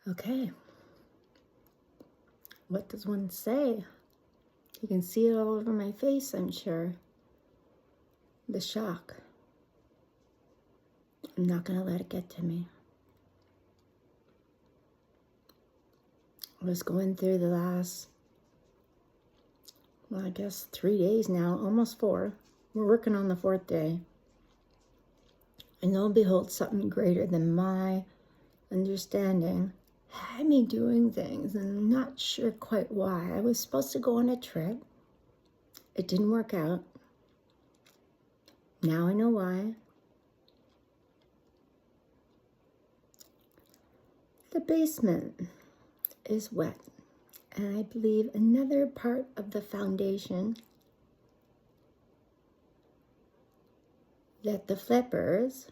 Okay. What does one say? You can see it all over my face, I'm sure. The shock. I'm not going to let it get to me. I was going through the last, well, I guess 3 days now, almost 4. We're working on the 4th day. And lo and behold, something greater than my understanding had me doing things, and I'm not sure quite why. I was supposed to go on a trip. It didn't work out. Now I know why. The basement is wet, and I believe another part of the foundation that the flippers,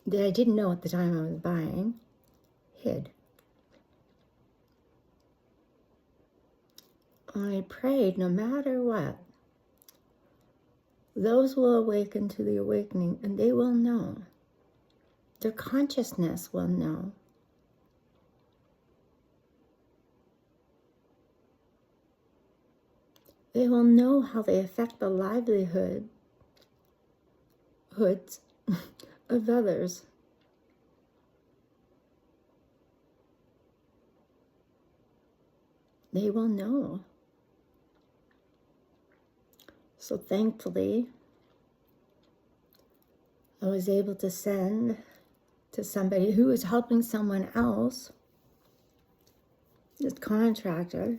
that I didn't know at the time I was buying, hid. I prayed no matter what, those will awaken to the awakening, and they will know. Their consciousness will know. They will know how they affect the livelihoods of others. They will know. So thankfully, I was able to send to somebody who was helping someone else, this contractor.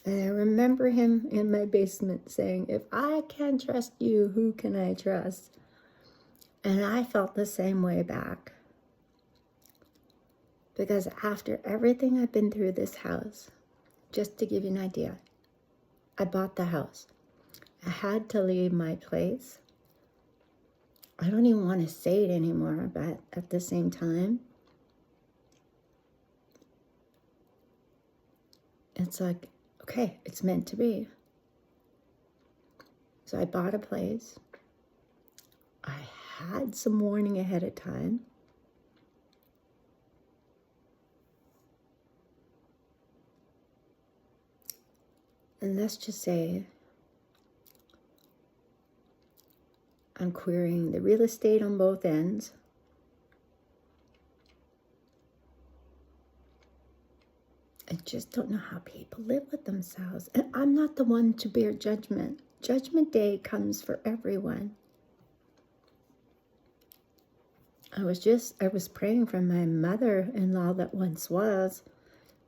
And I remember him in my basement saying, if I can't trust you, who can I trust? And I felt the same way back. Because after everything I've been through this house, just to give you an idea, I bought the house. I had to leave my place. I don't even want to say it anymore, but at the same time, it's like, okay, it's meant to be. So I bought a place. I had some warning ahead of time. And let's just say I'm querying the real estate on both ends. I just don't know how people live with themselves. And I'm not the one to bear judgment. Judgment Day comes for everyone. I was praying for my mother-in-law that once was,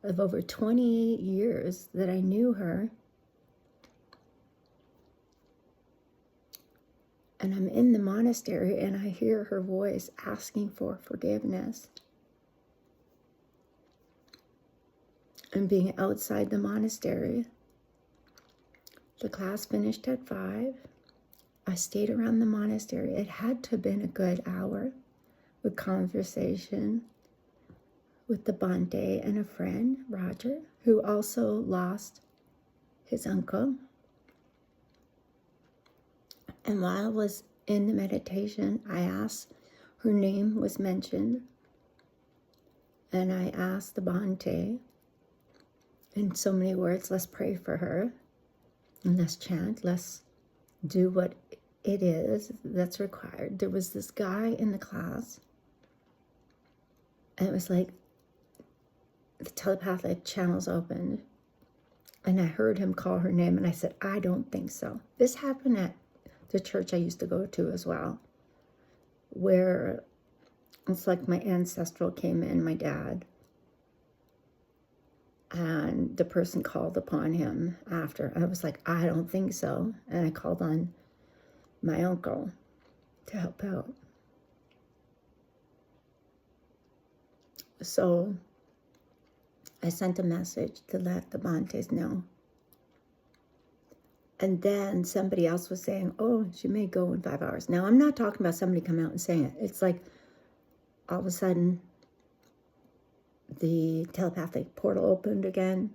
of over 28 years that I knew her. And I'm in the monastery and I hear her voice asking for forgiveness. And being outside the monastery, the class finished at 5. I stayed around the monastery. It had to have been a good hour with conversation with the Bante and a friend, Roger, who also lost his uncle. And while I was in the meditation, I asked, her name was mentioned, and I asked the Bante, in so many words, let's pray for her, and let's chant, let's do what it is that's required. There was this guy in the class, and it was like the telepathic channels opened, and I heard him call her name, and I said, I don't think so. This happened at the church I used to go to as well, where it's like my ancestral came in, my dad, and the person called upon him after. I was like, I don't think so. And I called on my uncle to help out. So I sent a message to let the Bantes know. And then somebody else was saying, oh, she may go in 5 hours. Now, I'm not talking about somebody coming out and saying it. It's like all of a sudden the telepathic portal opened again,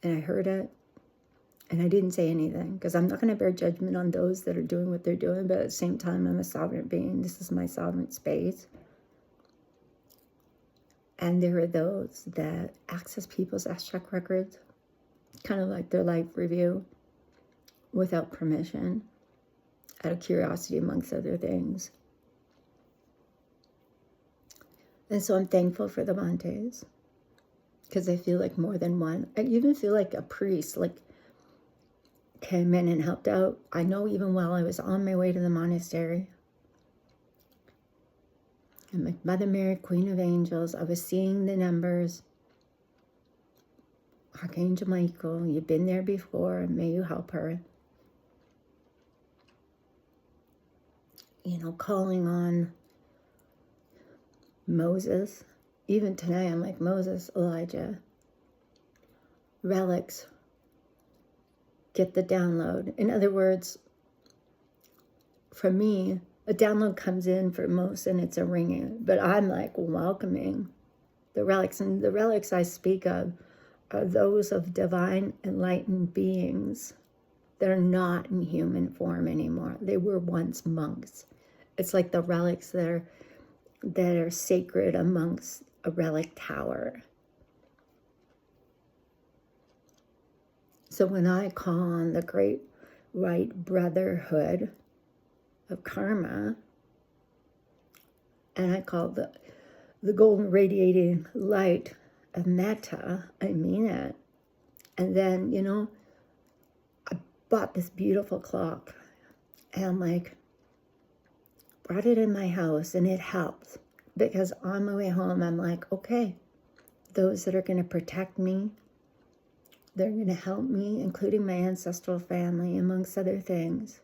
and I heard it, and I didn't say anything because I'm not going to bear judgment on those that are doing what they're doing, but at the same time, I'm a sovereign being. This is my sovereign space. And there are those that access people's check records, kind of like their life review, without permission, out of curiosity, amongst other things. And so I'm thankful for the Montes, because I feel like more than one. I even feel like a priest, like, came in and helped out. I know even while I was on my way to the monastery, and like Mother Mary, Queen of Angels, I was seeing the numbers. Archangel Michael, you've been there before, may you help her. You know, calling on Moses. Even tonight, I'm like, Moses, Elijah, relics, get the download. In other words, for me, a download comes in for most and it's a ringing, but I'm like welcoming the relics. And the relics I speak of are those of divine enlightened beings that are not in human form anymore. They were once monks. It's like the relics that are sacred amongst a relic tower. So when I call on the great white brotherhood of karma, and I call the golden radiating light of metta, I mean it. And then, you know, I bought this beautiful clock, and I'm like, brought it in my house, and it helped, because on my way home, I'm like, okay, those that are going to protect me, they're going to help me, including my ancestral family, amongst other things.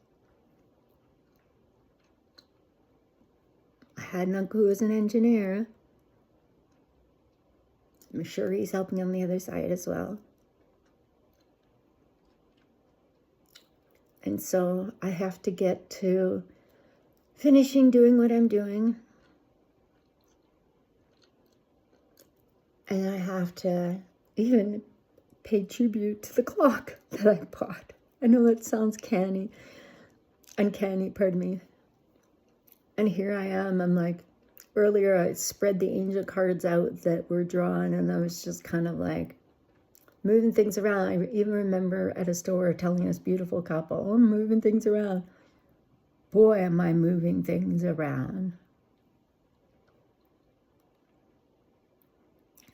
I had an uncle who was an engineer. I'm sure he's helping on the other side as well. And so I have to get to finishing doing what I'm doing. And I have to even pay tribute to the clock that I bought. I know that sounds uncanny, pardon me. And here I am, I'm like, earlier I spread the angel cards out that were drawn, and I was just kind of like moving things around. I even remember at a store telling this beautiful couple, oh, I'm moving things around. Boy, am I moving things around.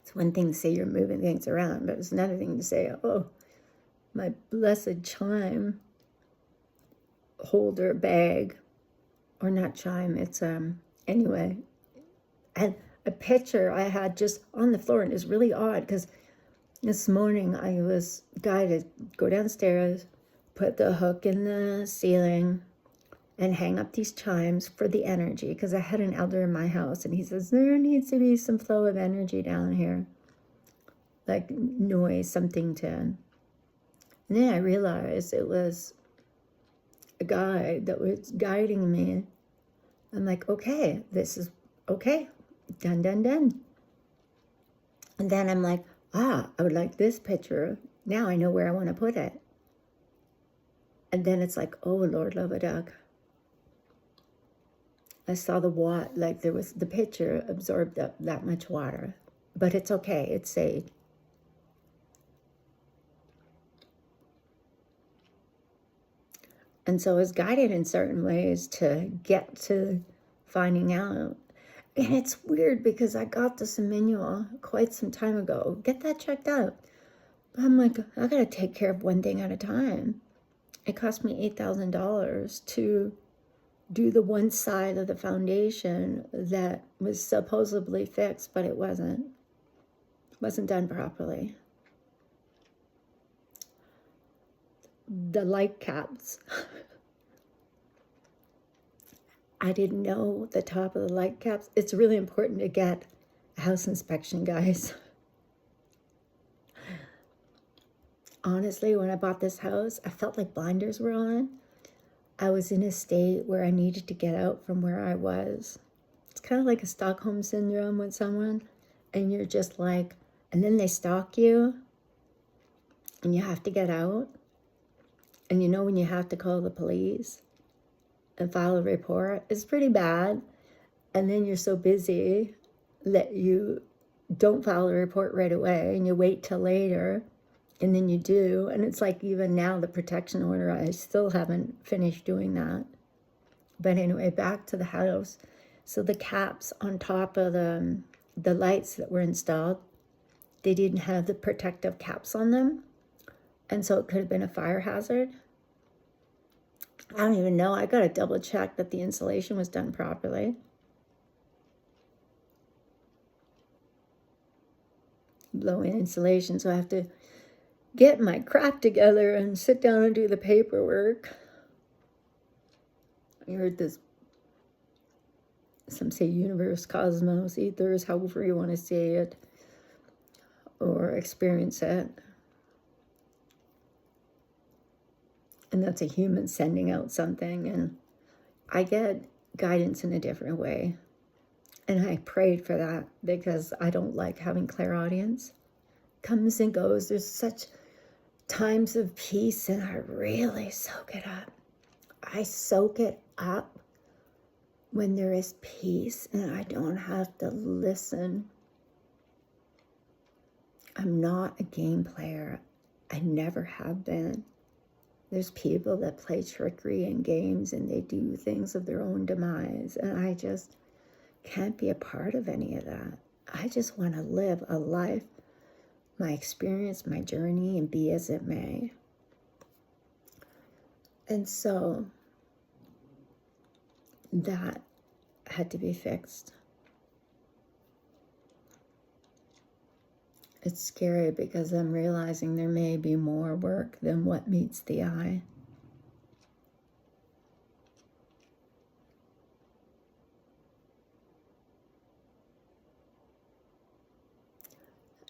It's one thing to say you're moving things around, but it's another thing to say, oh, my blessed chime holder bag, or not chime, it's, anyway. And a picture I had just on the floor, and it's really odd, because this morning I was guided to go downstairs, put the hook in the ceiling, and hang up these chimes for the energy, because I had an elder in my house, and he says, there needs to be some flow of energy down here, like noise, something to. And then I realized it was a guide that was guiding me. I'm like, okay, this is okay, done. And then I'm like, I would like this picture. Now I know where I want to put it. And then it's like, oh, Lord, love a duck. I saw like there was, the picture absorbed up that much water. But it's okay, it's safe. And so I was guided in certain ways to get to finding out. And it's weird, because I got this manual quite some time ago. Get that checked out. But I'm like, I gotta take care of one thing at a time. It cost me $8,000 to do the one side of the foundation that was supposedly fixed, but it wasn't. It wasn't done properly. The light caps. I didn't know the top of the light caps. It's really important to get a house inspection, guys. Honestly, when I bought this house, I felt like blinders were on. I was in a state where I needed to get out from where I was. It's kind of like a Stockholm syndrome with someone, and you're just like, and then they stalk you, and you have to get out. And you know when you have to call the police and file a report, it's pretty bad. And then you're so busy that you don't file a report right away and you wait till later, and then you do. And it's like, even now, the protection order, I still haven't finished doing that. But anyway, back to the house. So the caps on top of the lights that were installed, they didn't have the protective caps on them. And so it could have been a fire hazard. I don't even know. I got to double check that the insulation was done properly. Low-end insulation, so I have to get my crap together and sit down and do the paperwork. I heard this, some say universe, cosmos, ethers, however you want to say it or experience it. And that's a human sending out something, and I get guidance in a different way. And I prayed for that because I don't like having clairaudience. Comes and goes. There's such times of peace, and I really soak it up. I soak it up when there is peace and I don't have to listen. I'm not a game player. I never have been. There's people that play trickery in games and they do things of their own demise, and I just can't be a part of any of that. I just want to live a life, my experience, my journey, and be as it may. And so that had to be fixed. It's scary because I'm realizing there may be more work than what meets the eye.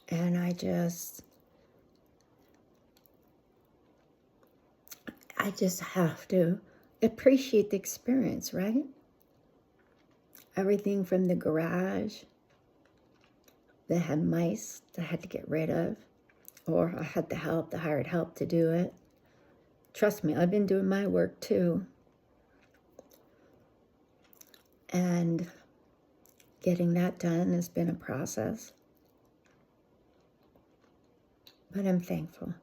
And I just have to appreciate the experience, right? Everything from the garage that had mice that I had to get rid of, or I had the hired help to do it. Trust me, I've been doing my work too. And getting that done has been a process. But I'm thankful.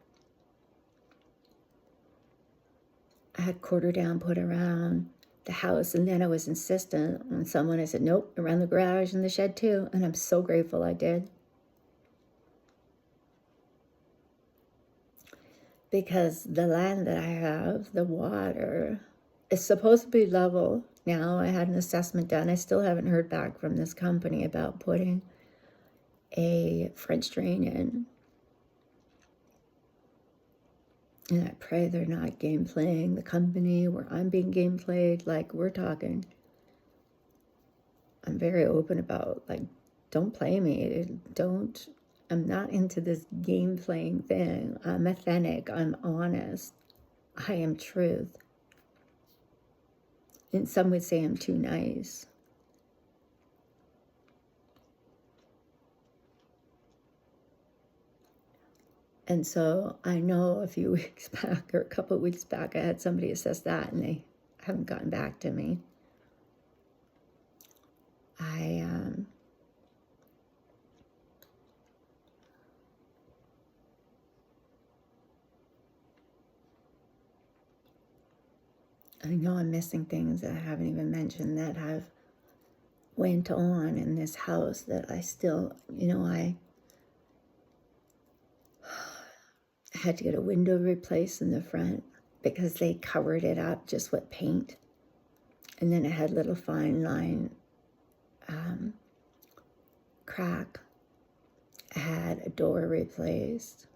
I had quarter down put around the house, and then I was insistent on someone. I said, nope, around the garage and the shed too. And I'm so grateful I did. Because the land that I have, the water, is supposed to be level. Now I had an assessment done. I still haven't heard back from this company about putting a French drain in. And I pray they're not game playing the company where I'm being game played. Like, we're talking. I'm very open about, like, don't play me. I'm not into this game playing thing. I'm authentic. I'm honest. I am truth. And some would say I'm too nice. And so I know a few weeks back, or a couple of weeks back, I had somebody assess that, and they haven't gotten back to me. I know I'm missing things that I haven't even mentioned that have went on in this house that I still, I had to get a window replaced in the front because they covered it up just with paint. And then it had little fine line crack. I had a door replaced.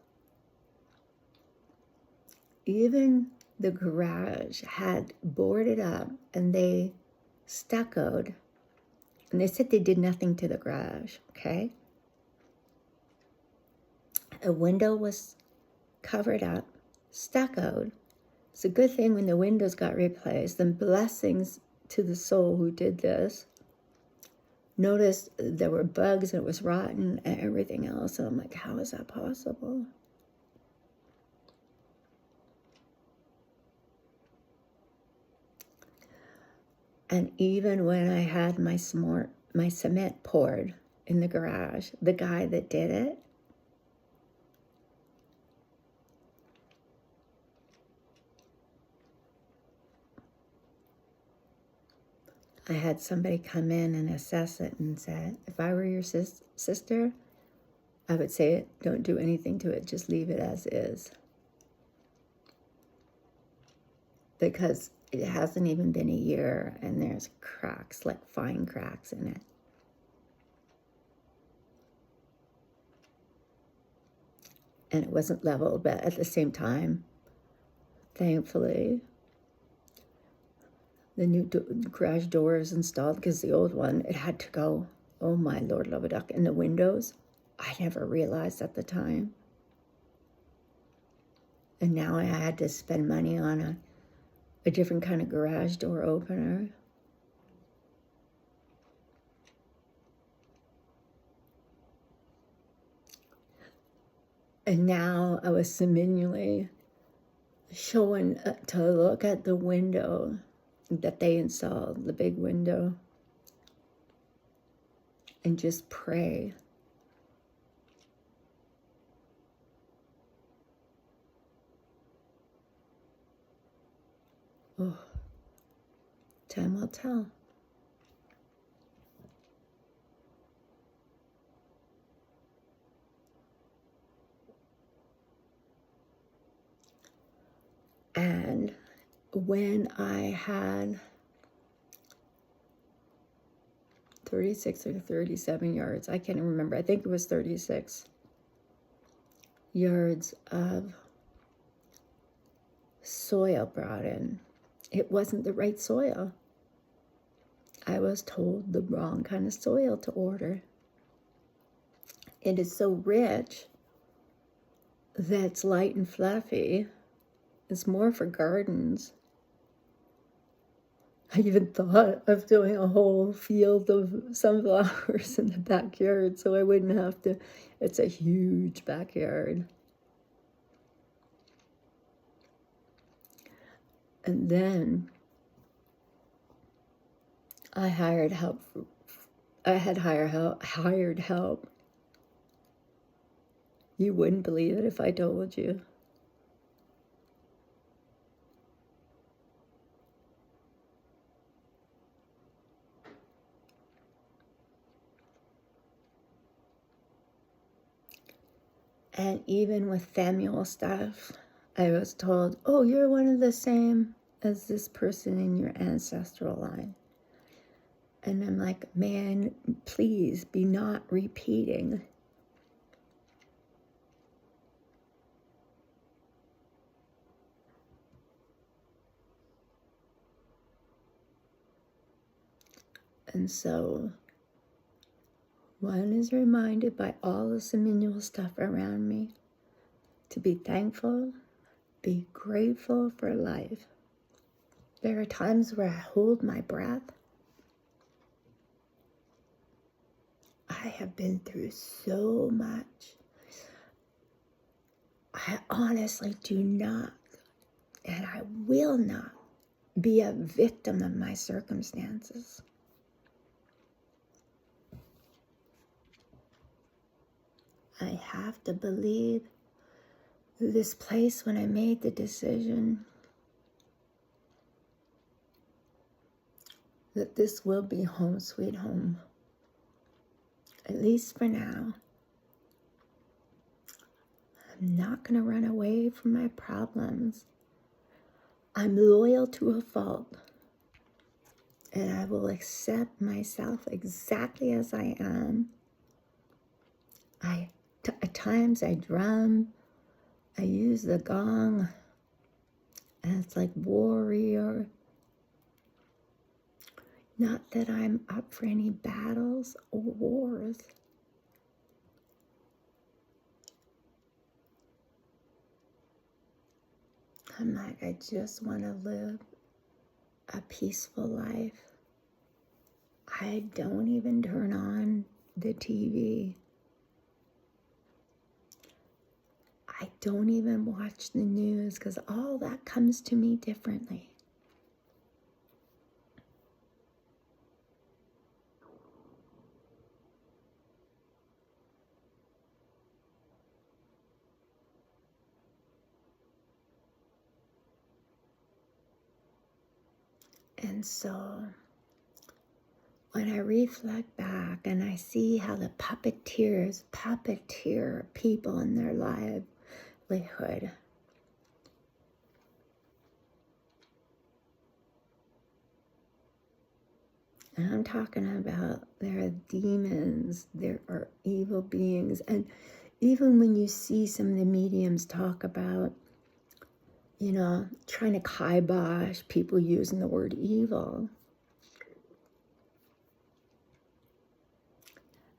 Even the garage had boarded up, and they stuccoed. And they said they did nothing to the garage, okay? A window was covered up, stuccoed. It's a good thing when the windows got replaced. And blessings to the soul who did this. Noticed there were bugs and it was rotten and everything else. And I'm like, how is that possible? And even when I had my cement poured, in the garage, the guy that did it. I had somebody come in and assess it and said, if I were your sister, I would say, don't do anything to it, just leave it as is. Because it hasn't even been a year and there's cracks, like fine cracks in it. And it wasn't level, but at the same time, thankfully, the new garage door is installed, because the old one, it had to go. Oh my Lord, love a duck. And the windows, I never realized at the time. And now I had to spend money on a different kind of garage door opener. And now I was seminally showing to look at the window that they installed, the big window, and just pray. Oh, time will tell. And when I had 36 or 37 yards, I can't remember, I think it was 36 yards of soil brought in. It wasn't the right soil. I was told the wrong kind of soil to order. It is so rich that it's light and fluffy. It's more for gardens. I even thought of doing a whole field of sunflowers in the backyard so I wouldn't have to. It's a huge backyard. And then I hired help. I had hired help. You wouldn't believe it if I told you. And even with family stuff, I was told, oh, you're one of the same as this person in your ancestral line. And I'm like, man, please be not repeating. And so one is reminded by all the seminal stuff around me to be thankful, be grateful for life. There are times where I hold my breath. I have been through so much. I honestly do not, and I will not, be a victim of my circumstances. I have to believe this place when I made the decision that this will be home sweet home, at least for now. I'm not going to run away from my problems. I'm loyal to a fault, and I will accept myself exactly as I am. At times I drum, I use the gong, and it's like warrior. Not that I'm up for any battles or wars. I'm like, I just want to live a peaceful life. I don't even turn on the TV. I don't even watch the news because all that comes to me differently. And so when I reflect back and I see how the puppeteer people in their livelihood, and I'm talking about there are demons, there are evil beings, and even when you see some of the mediums talk about, trying to kibosh people using the word evil,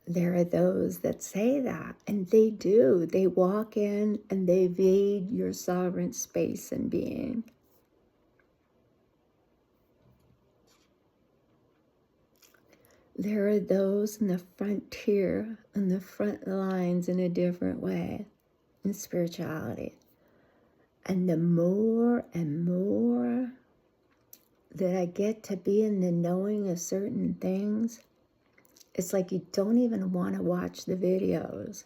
there are those that say that, and they do. They walk in and they invade your sovereign space and being. There are those in the frontier, in the front lines in a different way in spirituality. And the more and more that I get to be in the knowing of certain things, it's like you don't even want to watch the videos.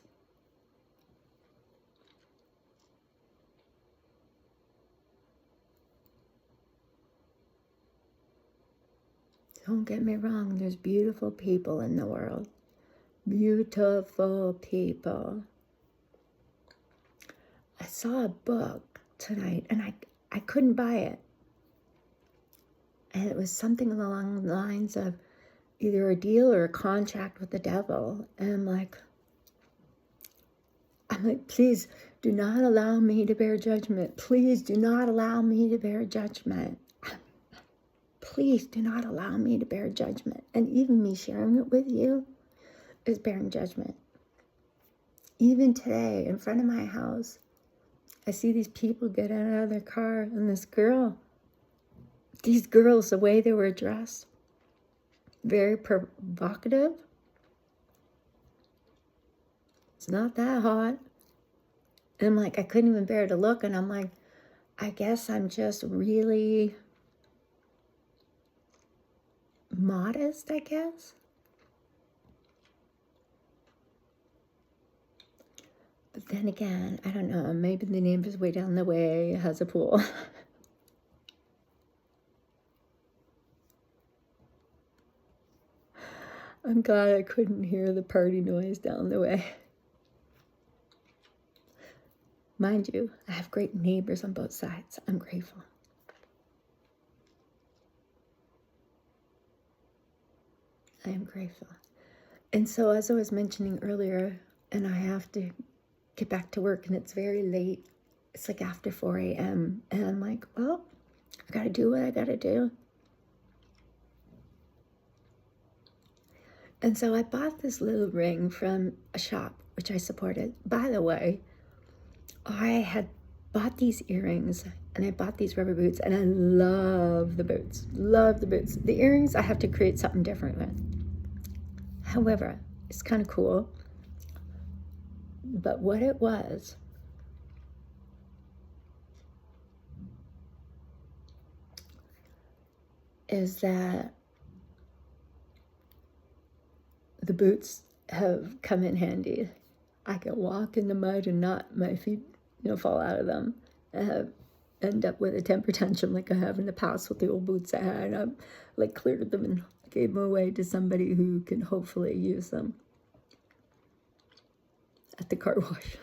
Don't get me wrong, there's beautiful people in the world. Beautiful people. I saw a book tonight and I couldn't buy it. And it was something along the lines of either a deal or a contract with the devil. And I'm like, please do not allow me to bear judgment. Please do not allow me to bear judgment. Please do not allow me to bear judgment. And even me sharing it with you is bearing judgment. Even today, in front of my house, I see these people get out of their car, and these girls, the way they were dressed, very provocative. It's not that hot. And I'm like, I couldn't even bear to look, and I'm like, I guess I'm just really modest, I guess. But then again, I don't know, maybe the neighbor's way down the way has a pool. I'm glad I couldn't hear the party noise down the way. Mind you, I have great neighbors on both sides. I'm grateful. I am grateful. And so as I was mentioning earlier, and I have to get back to work and it's very late. It's like after 4 a.m. And I'm like, well, I got to do what I got to do. And so I bought this little ring from a shop, which I supported. By the way, I had bought these earrings and I bought these rubber boots and I love the boots. Love the boots. The earrings, I have to create something different with. However, it's kind of cool. But what it was is that the boots have come in handy. I can walk in the mud and not my feet, fall out of them. I end up with a temper tantrum like I have in the past with the old boots I had. I cleared them and gave them away to somebody who can hopefully use them at the car wash.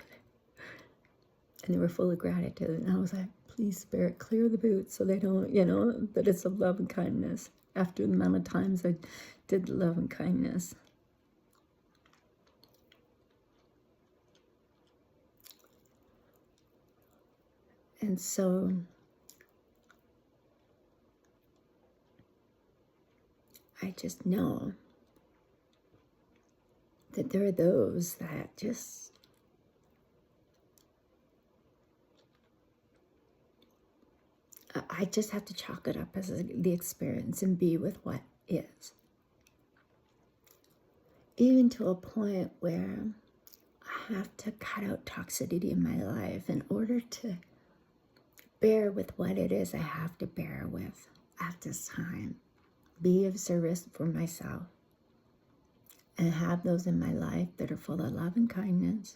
And they were full of gratitude. And I was like, please, Spirit, clear the boots so they don't, that it's of love and kindness. After the amount of times I did love and kindness. And so I just know that there are those that just I just have to chalk it up as the experience and be with what is. Even to a point where I have to cut out toxicity in my life in order to bear with what it is I have to bear with at this time. Be of service for myself. And have those in my life that are full of love and kindness,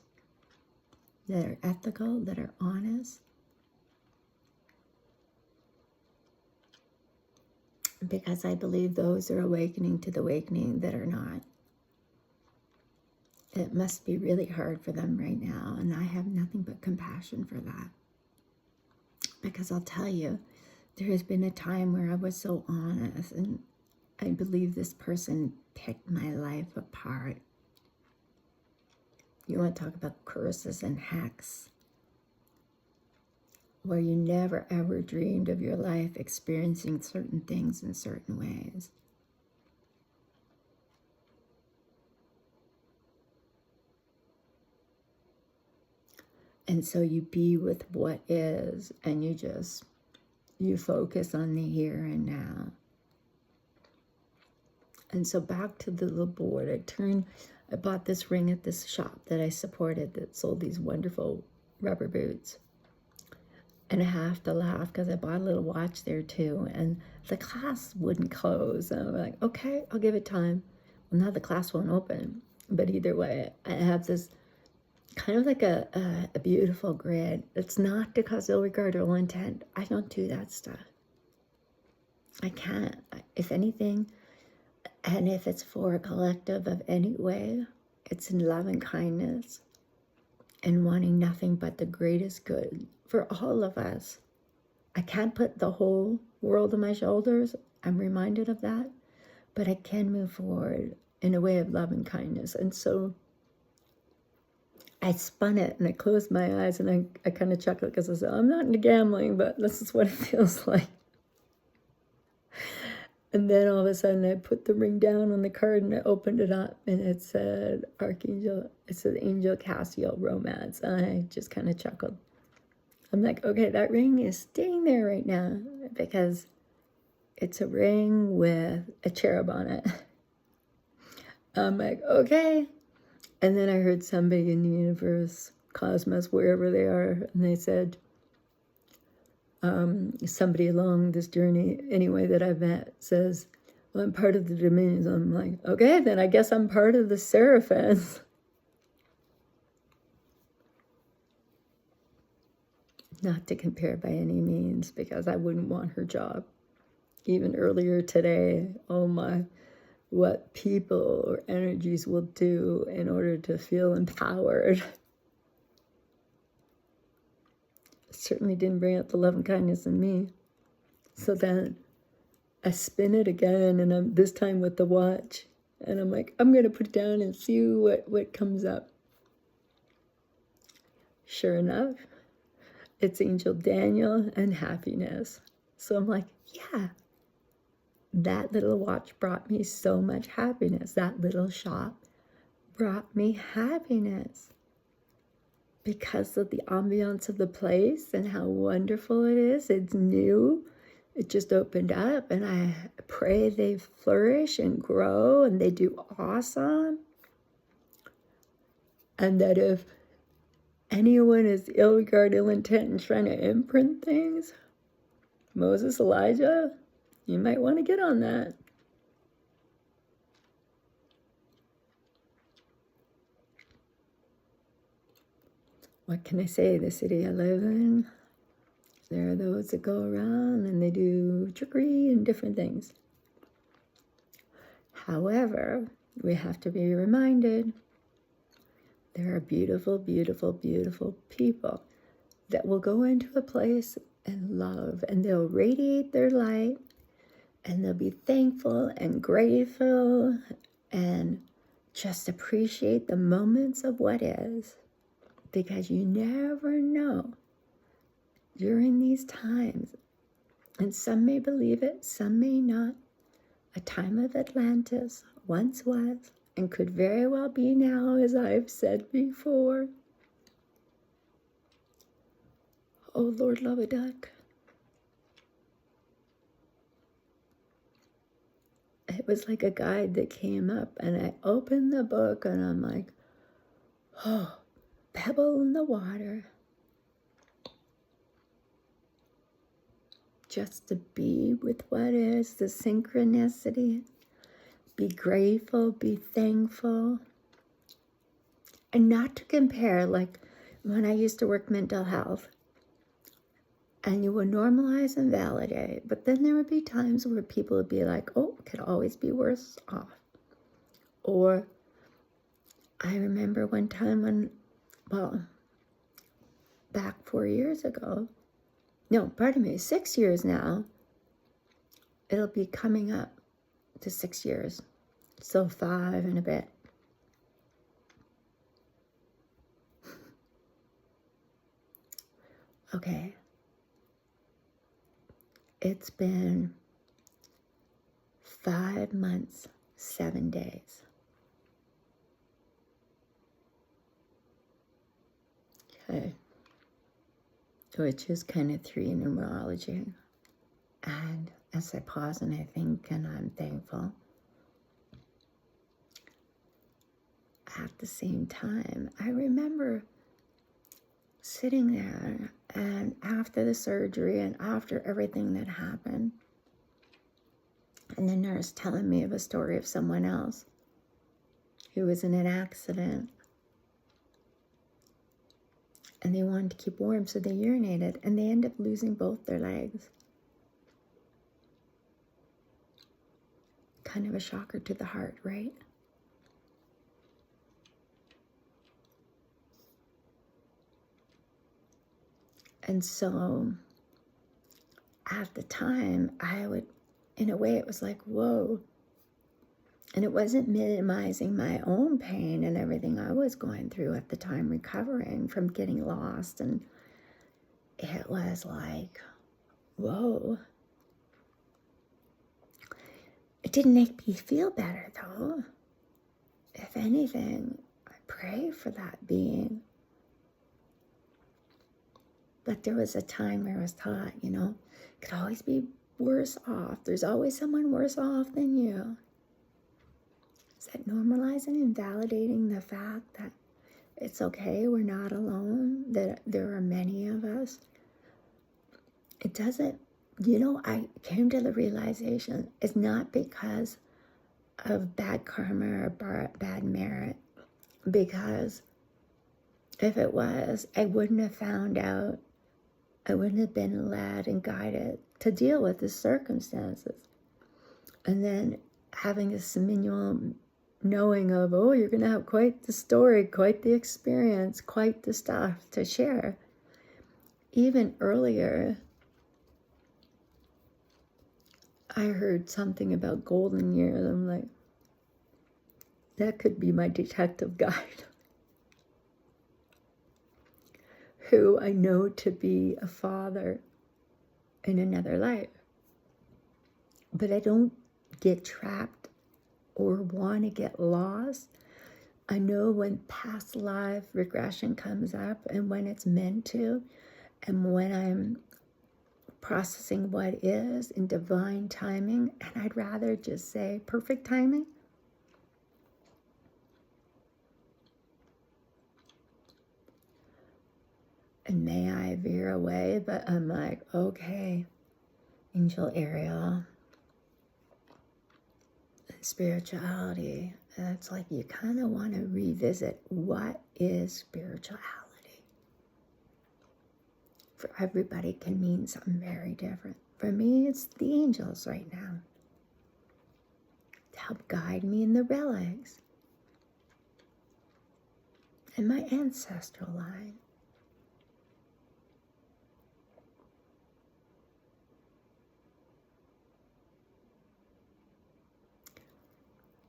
that are ethical, that are honest, because I believe those are awakening to the awakening that are not. It must be really hard for them right now, and I have nothing but compassion for that. Because I'll tell you, there has been a time where I was so honest, and I believe this person picked my life apart. You want to talk about curses and hacks, where you never ever dreamed of your life experiencing certain things in certain ways. And so you be with what is, and you focus on the here and now. And so back to the little board, I bought this ring at this shop that I supported that sold these wonderful rubber boots. And I have to laugh because I bought a little watch there too, and the class wouldn't close. And I'm like, okay, I'll give it time. Well, now the class won't open. But either way, I have this kind of like a beautiful grid. It's not to cause ill regard or ill intent. I don't do that stuff. I can't. If anything, and if it's for a collective of any way, it's in love and kindness and wanting nothing but the greatest good for all of us. I can't put the whole world on my shoulders. I'm reminded of that. But I can move forward in a way of love and kindness. And so I spun it and I closed my eyes and I kind of chuckled because I said, I'm not into gambling, but this is what it feels like. And then all of a sudden I put the ring down on the card and I opened it up and it said Angel Cassiel Romance. And I just kind of chuckled. I'm like, okay, that ring is staying there right now because it's a ring with a cherub on it. I'm like, okay. And then I heard somebody in the universe, cosmos, wherever they are, and they said, somebody along this journey, anyway, that I've met, says, well, I'm part of the dominions. I'm like, okay, then I guess I'm part of the Seraphins. Not to compare by any means, because I wouldn't want her job. Even earlier today, oh my, what people or energies will do in order to feel empowered. Certainly didn't bring out the love and kindness in me. So then I spin it again, and I'm this time with the watch, and I'm like, I'm going to put it down and see what comes up. Sure enough, it's Angel Daniel and happiness. So I'm like, yeah, that little watch brought me so much happiness. That little shop brought me happiness because of the ambiance of the place and how wonderful it is. It's new. It just opened up, and I pray they flourish and grow and they do awesome. And that if anyone is ill regard, ill intent, and trying to imprint things, Moses, Elijah, you might want to get on that. What can I say? The city I live in, there are those that go around and they do trickery and different things. However, we have to be reminded there are beautiful, beautiful, beautiful people that will go into a place and love, and they'll radiate their light, and they'll be thankful and grateful and just appreciate the moments of what is. Because you never know during these times, and some may believe it, some may not, a time of Atlantis once was and could very well be now, as I've said before. Oh, Lord, love a duck. It was like a guide that came up, and I opened the book, and I'm like, oh, pebble in the water. Just to be with what is, the synchronicity. Be grateful, be thankful. And not to compare, like when I used to work mental health, And you would normalize and validate. But then there would be times where people would be like, oh, it could always be worse off. Or I remember one time when, well, back 4 years ago, no, pardon me, 6 years now, it'll be coming up to 6 years. So 5 and a bit. Okay. It's been 5 months, 7 days. Okay. Which is kind of 3 in numerology. And as I pause and I think and I'm thankful, at the same time, I remember sitting there and after the surgery and after everything that happened, and the nurse telling me of a story of someone else who was in an accident and they wanted to keep warm, so they urinated and they ended up losing both their legs. Kind of a shocker to the heart, right? And so at the time, I would, in a way, it was like, whoa. And it wasn't minimizing my own pain and everything I was going through at the time, recovering from getting lost. And it was like, whoa. It didn't make me feel better, though. If anything, I pray for that being. But there was a time where I was taught, you know, it could always be worse off. There's always someone worse off than you. Is that normalizing and validating the fact that it's okay, we're not alone, that there are many of us? It doesn't, you know, I came to the realization it's not because of bad karma or bad merit, because if it was, I wouldn't have found out. I wouldn't have been led and guided to deal with the circumstances. And then having this minimal knowing of, oh, you're going to have quite the story, quite the experience, quite the stuff to share. Even earlier, I heard something about golden years. I'm like, that could be my detective guide, who I know to be a father in another life. But I don't get trapped or want to get lost. I know when past life regression comes up and when it's meant to, and when I'm processing what is in divine timing, and I'd rather just say perfect timing. And may I veer away, but I'm like, okay, Angel Ariel, spirituality. And it's like you kind of want to revisit what is spirituality. For everybody can mean something very different. For me, it's the angels right now to help guide me in the relics and my ancestral line.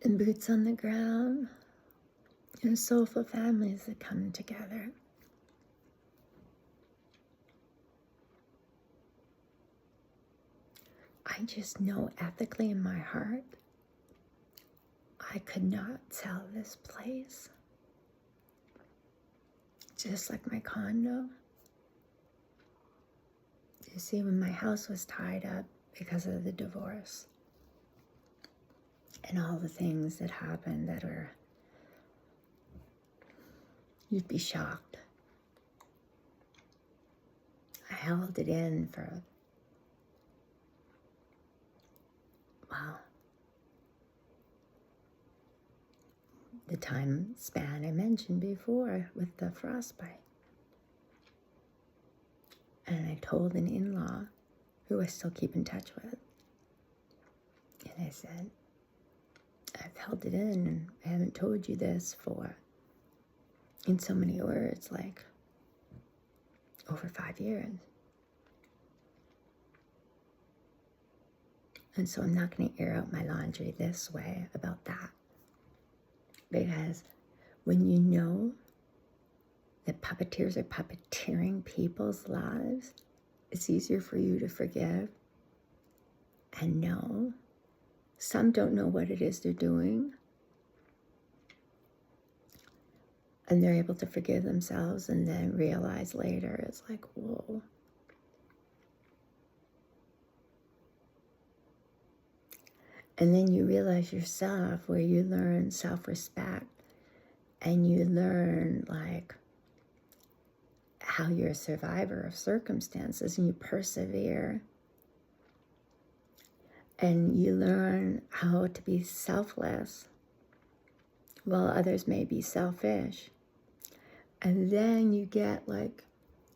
And boots on the ground, and soulful families that come together. I just know ethically in my heart, I could not sell this place. Just like my condo. You see, when my house was tied up because of the divorce, and all the things that happened that are, you'd be shocked. I held it in for, wow, the time span I mentioned before with the frostbite. And I told an in-law who I still keep in touch with. And I said, I've held it in and I haven't told you this for, in so many words, like over 5 years. And so I'm not going to air out my laundry this way about that. Because when you know that puppeteers are puppeteering people's lives, it's easier for you to forgive and know. Some don't know what it is they're doing. And they're able to forgive themselves and then realize later, it's like, whoa. And then you realize yourself where you learn self-respect and you learn like how you're a survivor of circumstances and you persevere. And you learn how to be selfless while others may be selfish. And then you get like,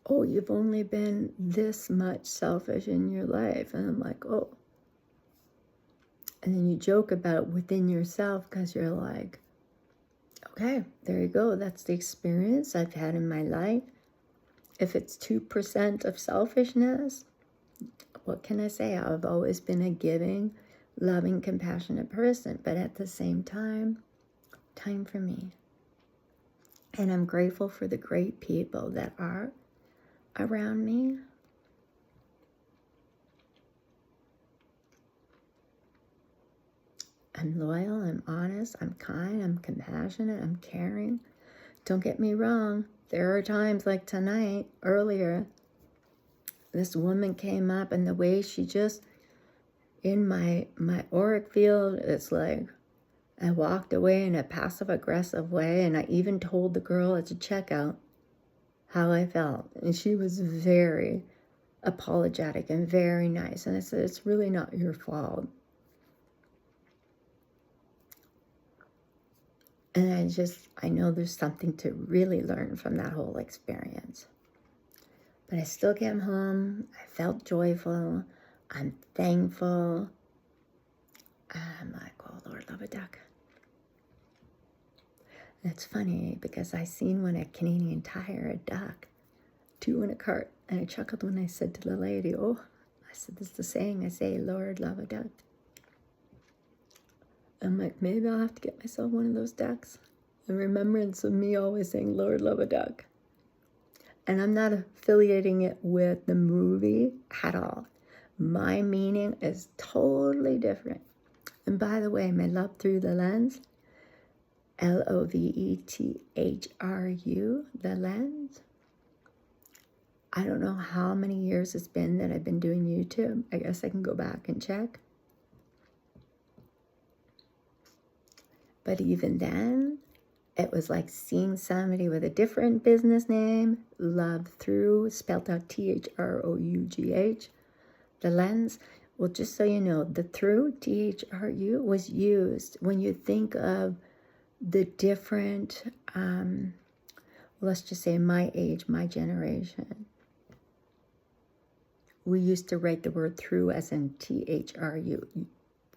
oh, you've only been this much selfish in your life. And I'm like, oh. And then you joke about within yourself because you're like, okay, there you go. That's the experience I've had in my life. If it's 2% of selfishness, what can I say? I've always been a giving, loving, compassionate person. But at the same time for me. And I'm grateful for the great people that are around me. I'm loyal, I'm honest, I'm kind, I'm compassionate, I'm caring. Don't get me wrong. There are times like tonight, earlier, this woman came up and the way she just, in my auric field, it's like, I walked away in a passive-aggressive way, and I even told the girl at the checkout how I felt. And she was very apologetic and very nice. And I said, it's really not your fault. And I know there's something to really learn from that whole experience. But I still came home. I felt joyful. I'm thankful. I'm like, oh, Lord, love a duck. And it's funny because I seen one at Canadian Tire, a duck, 2 in a cart. And I chuckled when I said to the lady, oh, I said, this is the saying I say, Lord, love a duck. I'm like, maybe I'll have to get myself one of those ducks. In remembrance of me always saying, Lord, love a duck. And I'm not affiliating it with the movie at all. My meaning is totally different. And by the way, my love through the lens, L-O-V-E-T-H-R-U, the lens. I don't know how many years it's been that I've been doing YouTube. I guess I can go back and check. But even then, it was like seeing somebody with a different business name, love through, spelled out T-H-R-O-U-G-H, the lens. Well, just so you know, the through, T-H-R-U, was used when you think of the different, let's just say my age, my generation. We used to write the word through as in T-H-R-U,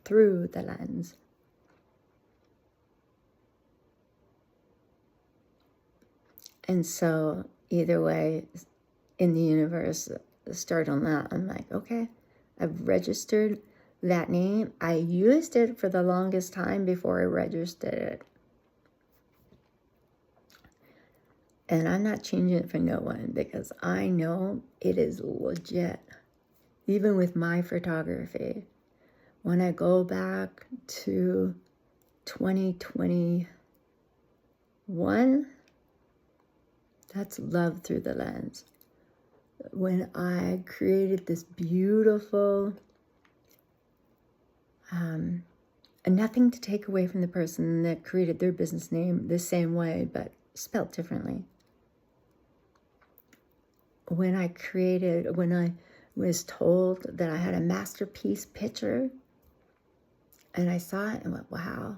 through the lens. And so either way, in the universe, start on that. I'm like, okay, I've registered that name. I used it for the longest time before I registered it. And I'm not changing it for no one because I know it is legit. Even with my photography, when I go back to 2021, that's love through the lens. When I created this beautiful, and nothing to take away from the person that created their business name the same way, but spelled differently. When I was told that I had a masterpiece picture, and I saw it and went, wow.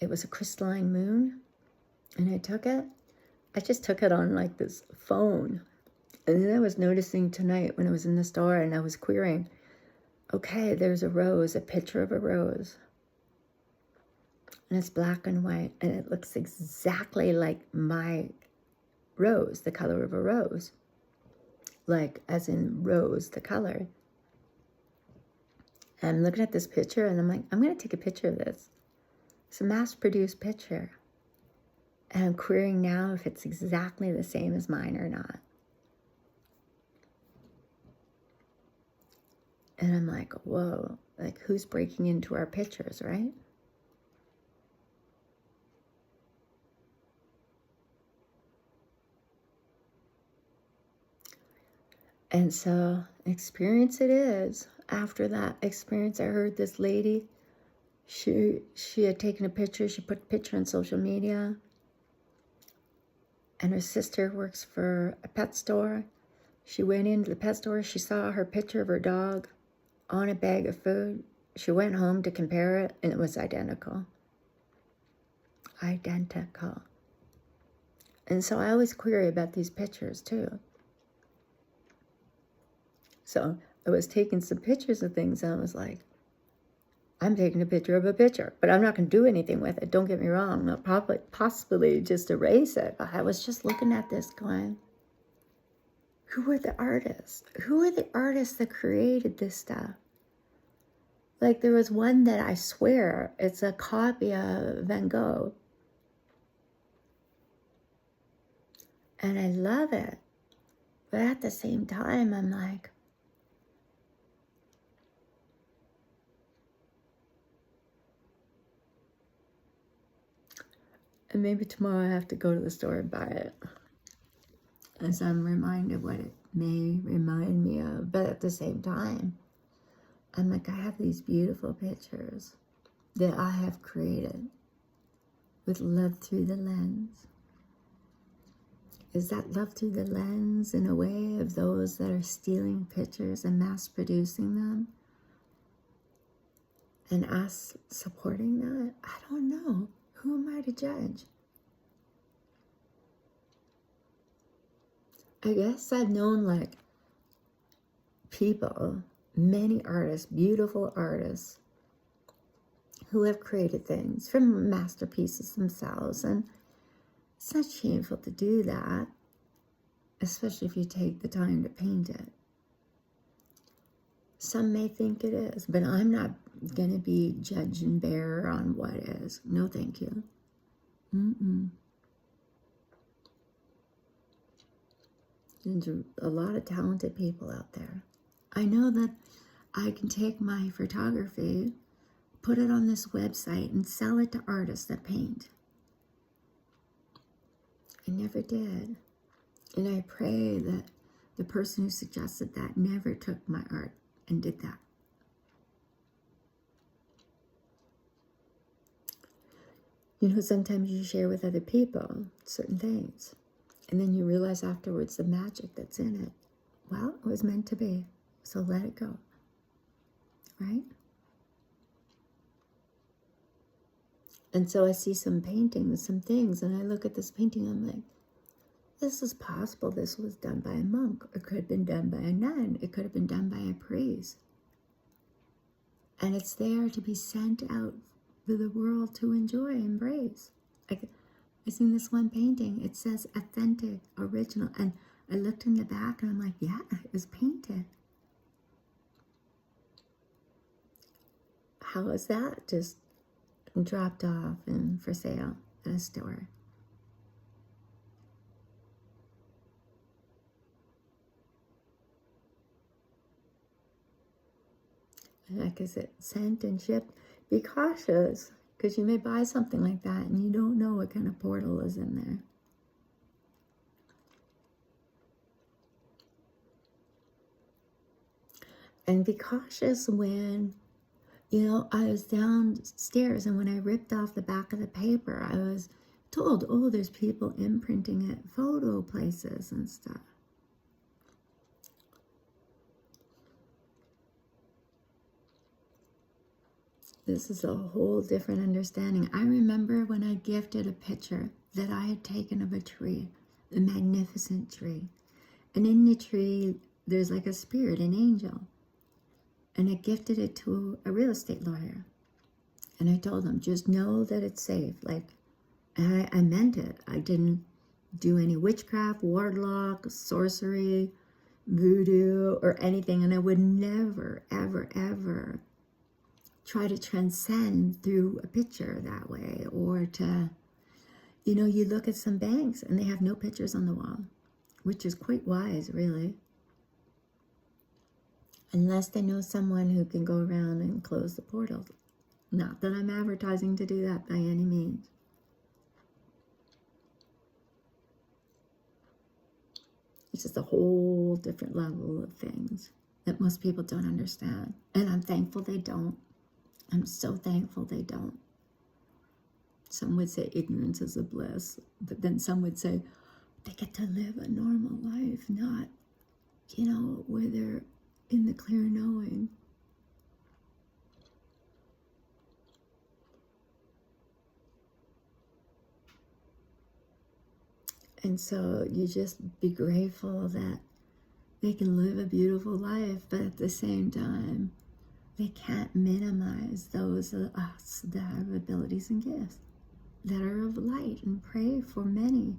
It was a crystalline moon, and I took it. I just took it on like this phone, And then I was noticing tonight when I was in the store and I was querying, okay, there's a rose, a picture of a rose. And it's black and white, and it looks exactly like my rose, the color of a rose. Like, as in rose, the color. And I'm looking at this picture, and I'm like, I'm going to take a picture of this. It's a mass-produced picture. And I'm querying now if it's exactly the same as mine or not. And I'm like, whoa, like, who's breaking into our pictures, right? And so, experience it is. After that experience, I heard this lady, she had taken a picture, she put a picture on social media, and her sister works for a pet store. She went into the pet store, she saw her picture of her dog on a bag of food. She went home to compare it, and it was identical. Identical. And so I always query about these pictures too. So I was taking some pictures of things, and I was like, I'm taking a picture of a picture, but I'm not going to do anything with it. Don't get me wrong. I'll probably, possibly just erase it. I was just looking at this going, who are the artists? Who are the artists that created this stuff? Like, there was one that I swear it's a copy of Van Gogh. And I love it. But at the same time, I'm like, and maybe tomorrow I have to go to the store and buy it, as I'm reminded what it may remind me of. But at the same time, I'm like, I have these beautiful pictures that I have created with love through the lens. Is that love through the lens in a way of those that are stealing pictures and mass producing them? And us supporting that? I don't know. Who am I to judge? I guess I've known like people, many artists, beautiful artists, who have created things from masterpieces themselves. And it's not shameful to do that, especially if you take the time to paint it. Some may think it is, but I'm not going to be judge and bearer on what is. No, thank you. There's a lot of talented people out there. I know that I can take my photography, put it on this website, and sell it to artists that paint. I never did. And I pray that the person who suggested that never took my art and did that. You know, sometimes you share with other people certain things, and then you realize afterwards the magic that's in it. Well, it was meant to be, so let it go. Right? And so I see some paintings, some things, and I look at this painting, I'm like, this is possible. This was done by a monk. It could have been done by a nun. It could have been done by a priest. And it's there to be sent out for the world to enjoy, embrace. I seen this one painting. It says authentic, original. And I looked in the back and I'm like, yeah, it was painted. How is that just dropped off and for sale at a store? Like, is it sent and shipped? Be cautious, because you may buy something like that and you don't know what kind of portal is in there. And be cautious when, you know, I was downstairs and when I ripped off the back of the paper, I was told, oh, there's people imprinting at photo places and stuff. This is a whole different understanding. I remember when I gifted a picture that I had taken of a tree, a magnificent tree. And in the tree, there's like a spirit, an angel. And I gifted it to a real estate lawyer. And I told him, just know that it's safe. Like, I meant it. I didn't do any witchcraft, warlock, sorcery, voodoo, or anything. And I would never, ever, ever try to transcend through a picture that way. Or to, you know, you look at some banks and they have no pictures on the wall, which is quite wise, really. Unless they know someone who can go around and close the portals. Not that I'm advertising to do that by any means. It's just a whole different level of things that most people don't understand. And I'm thankful they don't. I'm so thankful they don't. Some would say ignorance is a bliss. But then some would say they get to live a normal life, not, you know, where they're in the clear knowing. And so you just be grateful that they can live a beautiful life, but at the same time, they can't minimize those of us that have abilities and gifts that are of light, and pray for many.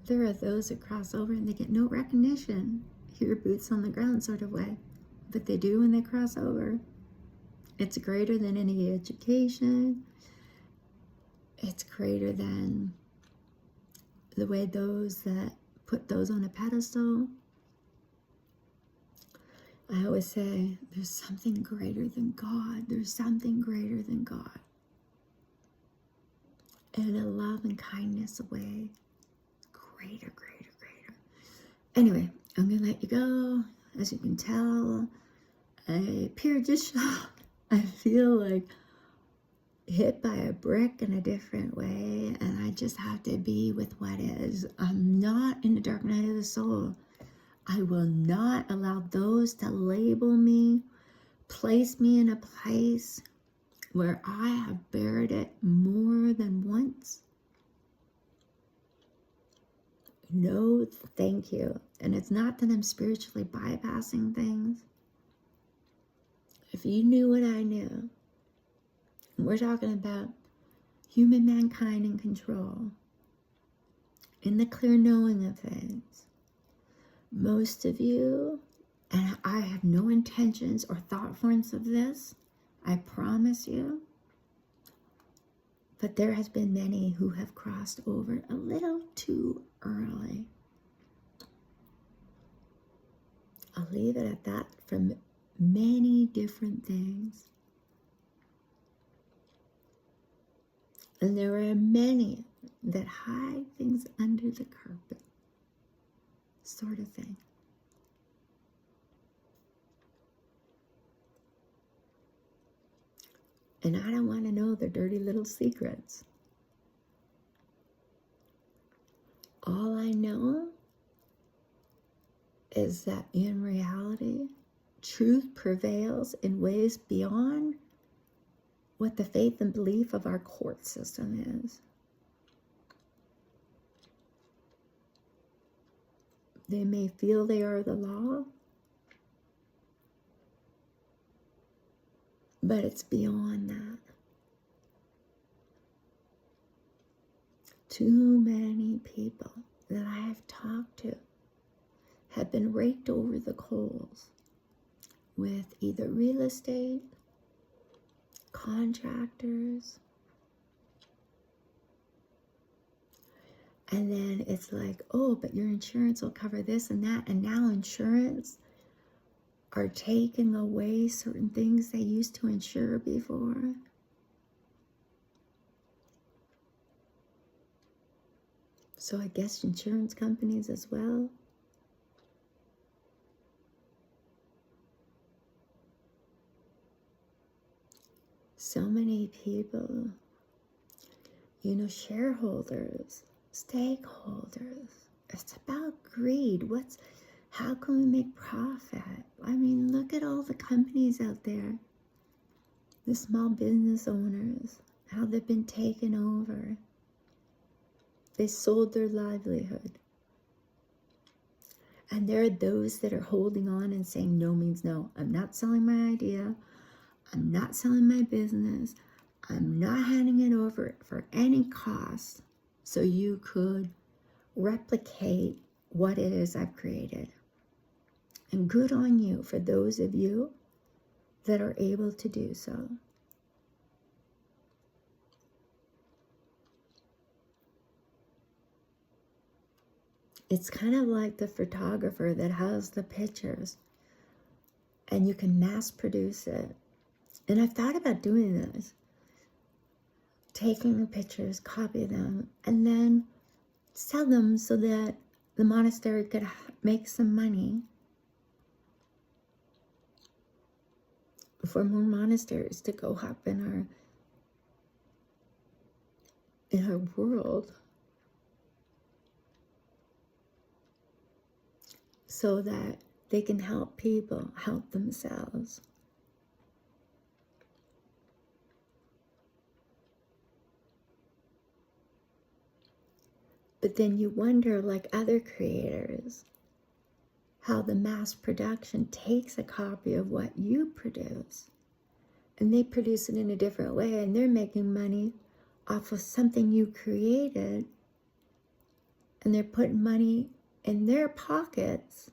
There are those that cross over and they get no recognition, here boots on the ground sort of way, but they do when they cross over. It's greater than any education. It's greater than the way those that put those on a pedestal. I always say there's something greater than God. There's something greater than God. In a love and kindness way. Greater, greater, greater. Anyway, I'm going to let you go. As you can tell, I appear just shocked. I feel like hit by a brick in a different way, and I just have to be with what is. I'm not in the dark night of the soul. I will not allow those to label me, place me in a place where I have bared it more than once. No, thank you. And it's not that I'm spiritually bypassing things. If you knew what I knew, we're talking about human mankind in control, in the clear knowing of things. Most of you, and I have no intentions or thought forms of this, I promise you, but there has been many who have crossed over a little too early. I'll leave it at that, from many different things. And there are many that hide things under the carpet, sort of thing. And I don't want to know their dirty little secrets. All I know is that in reality, truth prevails in ways beyond what the faith and belief of our court system is. They may feel they are the law, but it's beyond that. Too many people that I have talked to have been raked over the coals with either real estate, contractors, and then it's like, oh, but your insurance will cover this and that, and now insurance are taking away certain things they used to insure before. So I guess insurance companies as well. So many people, you know, shareholders, stakeholders. It's about greed. How can we make profit? I mean, look at all the companies out there, the small business owners, how they've been taken over. They sold their livelihood. And there are those that are holding on and saying no means no. I'm not selling my idea. I'm not selling my business. I'm not handing it over for any cost so you could replicate what it is I've created. And good on you for those of you that are able to do so. It's kind of like the photographer that has the pictures and you can mass produce it. And I've thought about doing this, taking the pictures, copy them, and then sell them so that the monastery could make some money for more monasteries to go up in our world, so that they can help people help themselves. But then you wonder, like other creators, how the mass production takes a copy of what you produce and they produce it in a different way, and they're making money off of something you created, and they're putting money in their pockets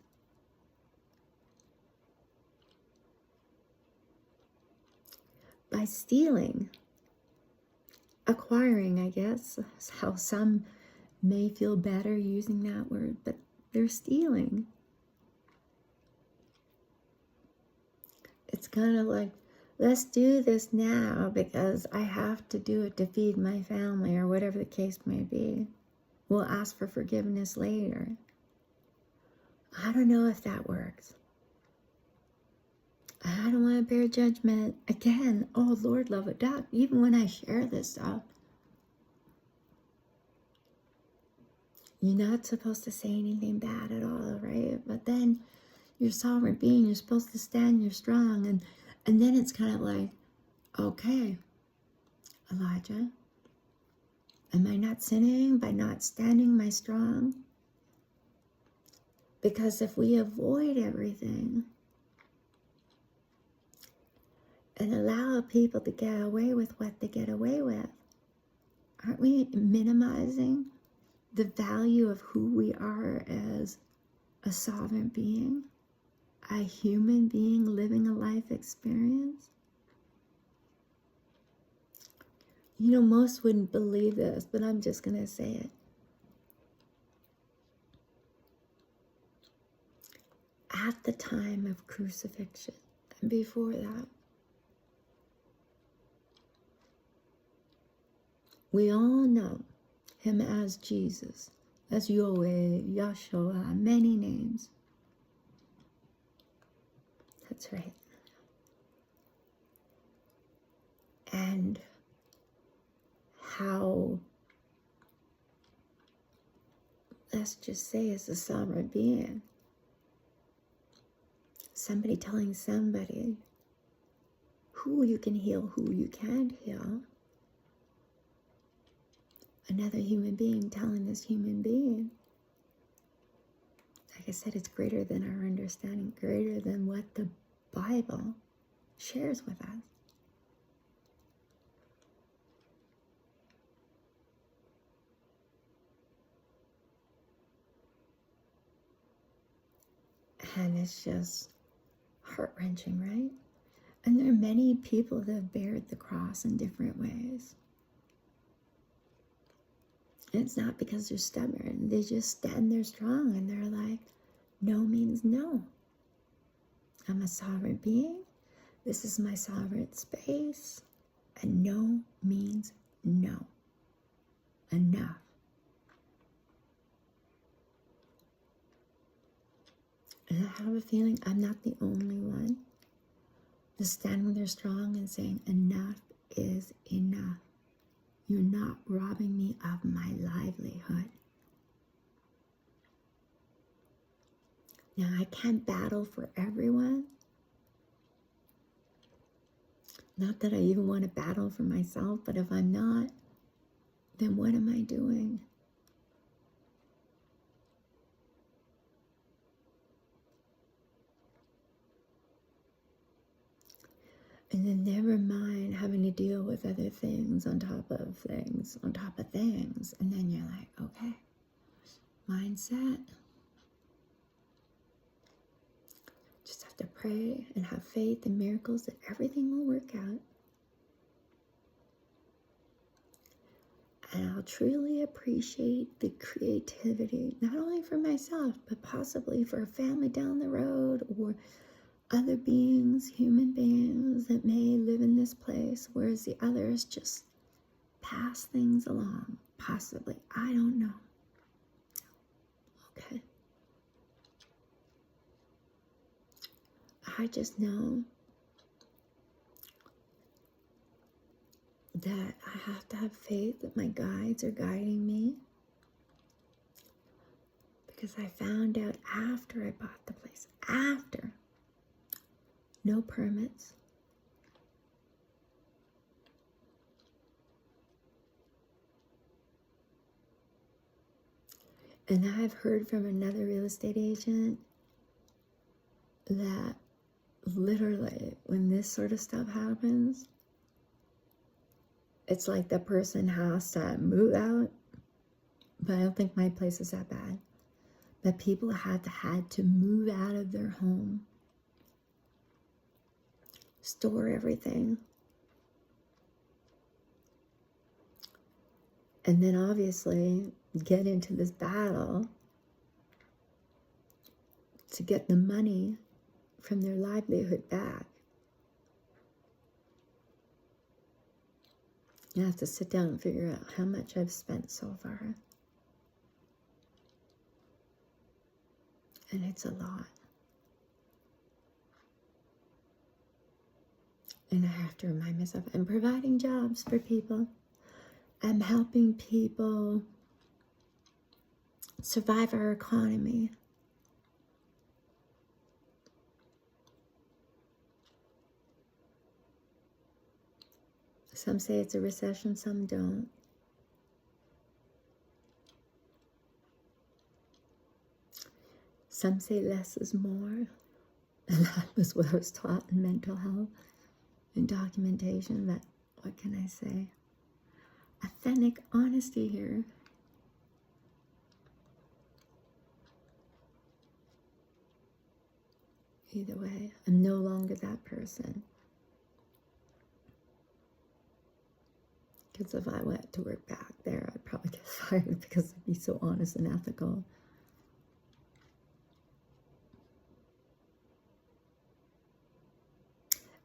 by stealing, acquiring, I guess, is how some may feel better using that word, but they're stealing. It's kind of like, let's do this now because I have to do it to feed my family, or whatever the case may be. We'll ask for forgiveness later. I don't know if that works. I don't want to bear judgment. Again, oh Lord, love a duck. Even when I share this stuff, you're not supposed to say anything bad at all, right? But then you're sovereign being, you're supposed to stand, you're strong. And then it's kind of like, okay, Elijah, am I not sinning by not standing my strong? Because if we avoid everything and allow people to get away with what they get away with, aren't we minimizing the value of who we are as a sovereign being, a human being living a life experience? You know, most wouldn't believe this, but I'm just going to say it. At the time of crucifixion, and before that, we all know him as Jesus, as Yahweh, Yahshua, many names. That's right. And how, let's just say, as a sovereign being, somebody telling somebody who you can heal, who you can't heal. Another human being telling this human being. Like I said, it's greater than our understanding, greater than what the Bible shares with us. And it's just heart-wrenching, right? And there are many people that have bared the cross in different ways. And it's not because they're stubborn. They just stand there strong and they're like, no means no. I'm a sovereign being. This is my sovereign space. And no means no. Enough. And I have a feeling I'm not the only one just standing there strong and saying, enough is enough. You're not robbing me of my livelihood. Now, I can't battle for everyone. Not that I even want to battle for myself, but if I'm not, then what am I doing? And then never mind having to deal with other things on top of things on top of things. And then you're like, okay, mindset. Just have to pray and have faith in miracles that everything will work out. And I'll truly appreciate the creativity, not only for myself, but possibly for a family down the road or other beings, human beings that may live in this place, whereas the others just pass things along. Possibly. I don't know. Okay. I just know that I have to have faith that my guides are guiding me. Because I found out after I bought the place, after, no permits. And I've heard from another real estate agent that literally when this sort of stuff happens, it's like the person has to move out. But I don't think my place is that bad. But people had to move out of their home, store everything, and then obviously get into this battle to get the money from their livelihood back. I have to sit down and figure out how much I've spent so far. And it's a lot. And I have to remind myself, I'm providing jobs for people. I'm helping people survive our economy. Some say it's a recession, some don't. Some say less is more. And that was what I was taught in mental health and documentation. But what can I say? Authentic honesty here. Either way, I'm no longer that person. Because if I went to work back there, I'd probably get fired because I'd be so honest and ethical.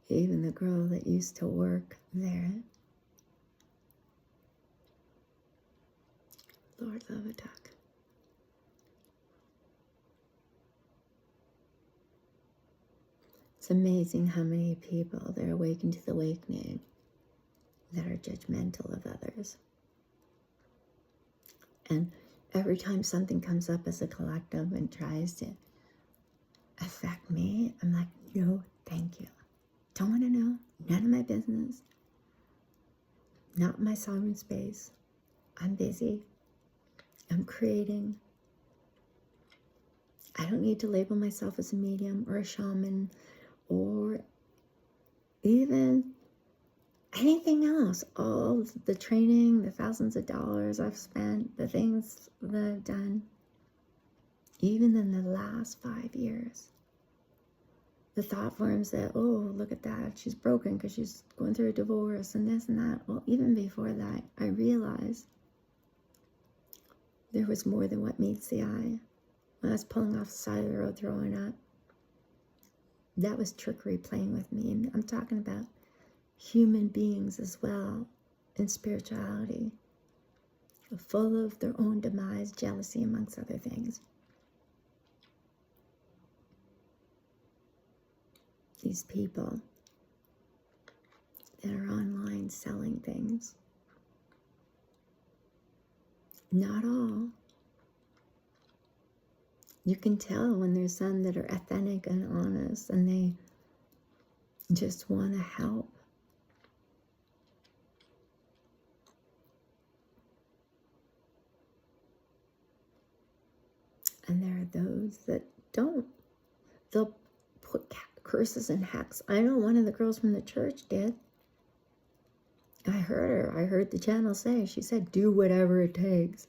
Even the girl that used to work there, Lord love a duck. It's amazing how many people that are awakened to the awakening that are judgmental of others. And every time something comes up as a collective and tries to affect me, I'm like, no, thank you. Don't want to know. None of my business. Not my sovereign space. I'm busy. I'm creating. I don't need to label myself as a medium or a shaman or even anything else. All the training, the thousands of dollars I've spent, the things that I've done, even in the last 5 years. The thought forms that, oh, look at that, she's broken because she's going through a divorce and this and that. Well, even before that, I realized there was more than what meets the eye. When I was pulling off the side of the road throwing up, that was trickery playing with me. And I'm talking about human beings as well in spirituality, full of their own demise, jealousy, amongst other things. These people that are online selling things. Not all. You can tell when there's some that are authentic and honest and they just want to help. And there are those that don't. They'll put curses and hacks. I know one of the girls from the church did. I heard her. I heard the channel say, she said, do whatever it takes.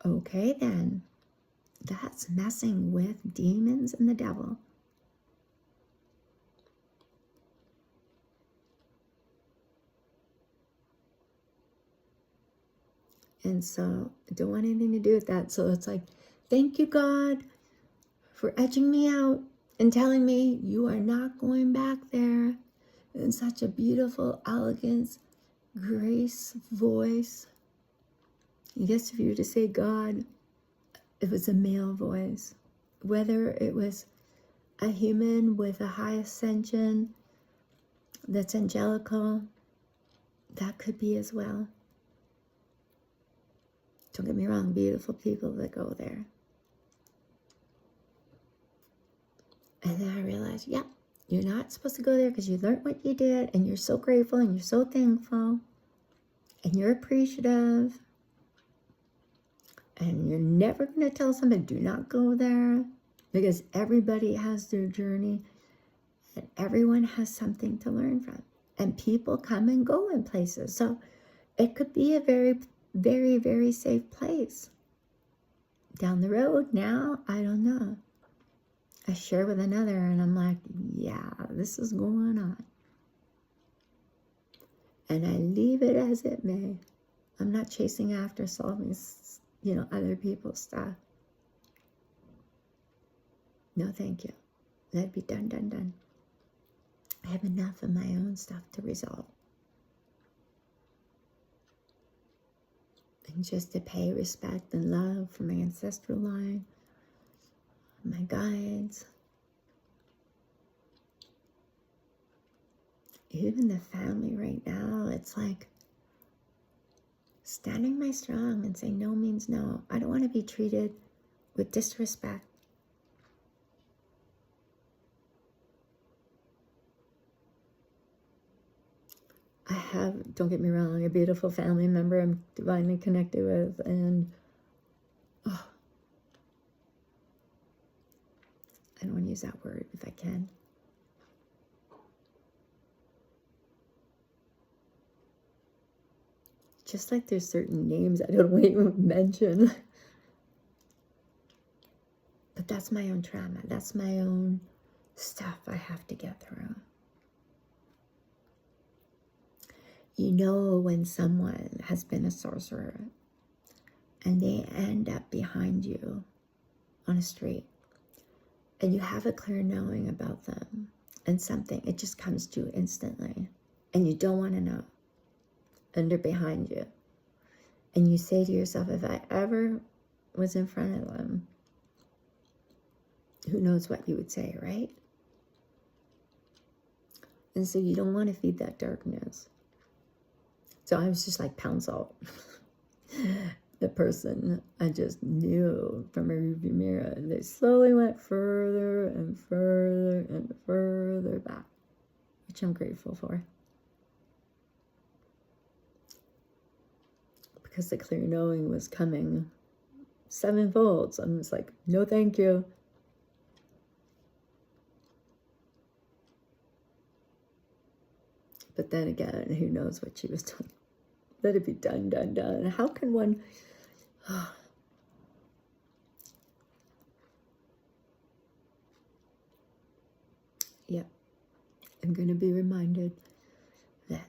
Okay, then. That's messing with demons and the devil. And so I don't want anything to do with that. So it's like, thank you, God, for edging me out and telling me you are not going back there. In such a beautiful, elegance, grace voice. I guess if you were to say God, it was a male voice. Whether it was a human with a high ascension that's angelical, that could be as well. Don't get me wrong, beautiful people that go there. And then I realized, yeah, you're not supposed to go there because you learned what you did and you're so grateful and you're so thankful and you're appreciative. And you're never going to tell somebody, do not go there, because everybody has their journey and everyone has something to learn from. And people come and go in places. So it could be a very, very, very safe place. Down the road now, I don't know. I share with another and I'm like, yeah, this is going on. And I leave it as it may. I'm not chasing after solving, other people's stuff. No, thank you. Let it be done, done, done. I have enough of my own stuff to resolve. And just to pay respect and love for my ancestral line, my guides, even the family right now, it's like standing my strong and saying no means no. I don't want to be treated with disrespect. I have, don't get me wrong, a beautiful family member I'm divinely connected with, and I don't want to use that word if I can. Just like there's certain names I don't want to even mention. But that's my own trauma. That's my own stuff I have to get through. You know when someone has been a sorcerer and they end up behind you on a street and you have a clear knowing about them and something, it just comes to you instantly and you don't want to know. And they're behind you. And you say to yourself, if I ever was in front of them, who knows what you would say, right? And so you don't want to feed that darkness. So I was just like pound salt. The person I just knew from a rearview mirror. They slowly went further and further and further back, which I'm grateful for. Because the clear knowing was coming sevenfold. So I'm just like, no, thank you. But then again, who knows what she was doing. Let it be done, done, done. How can one... Yep. I'm going to be reminded that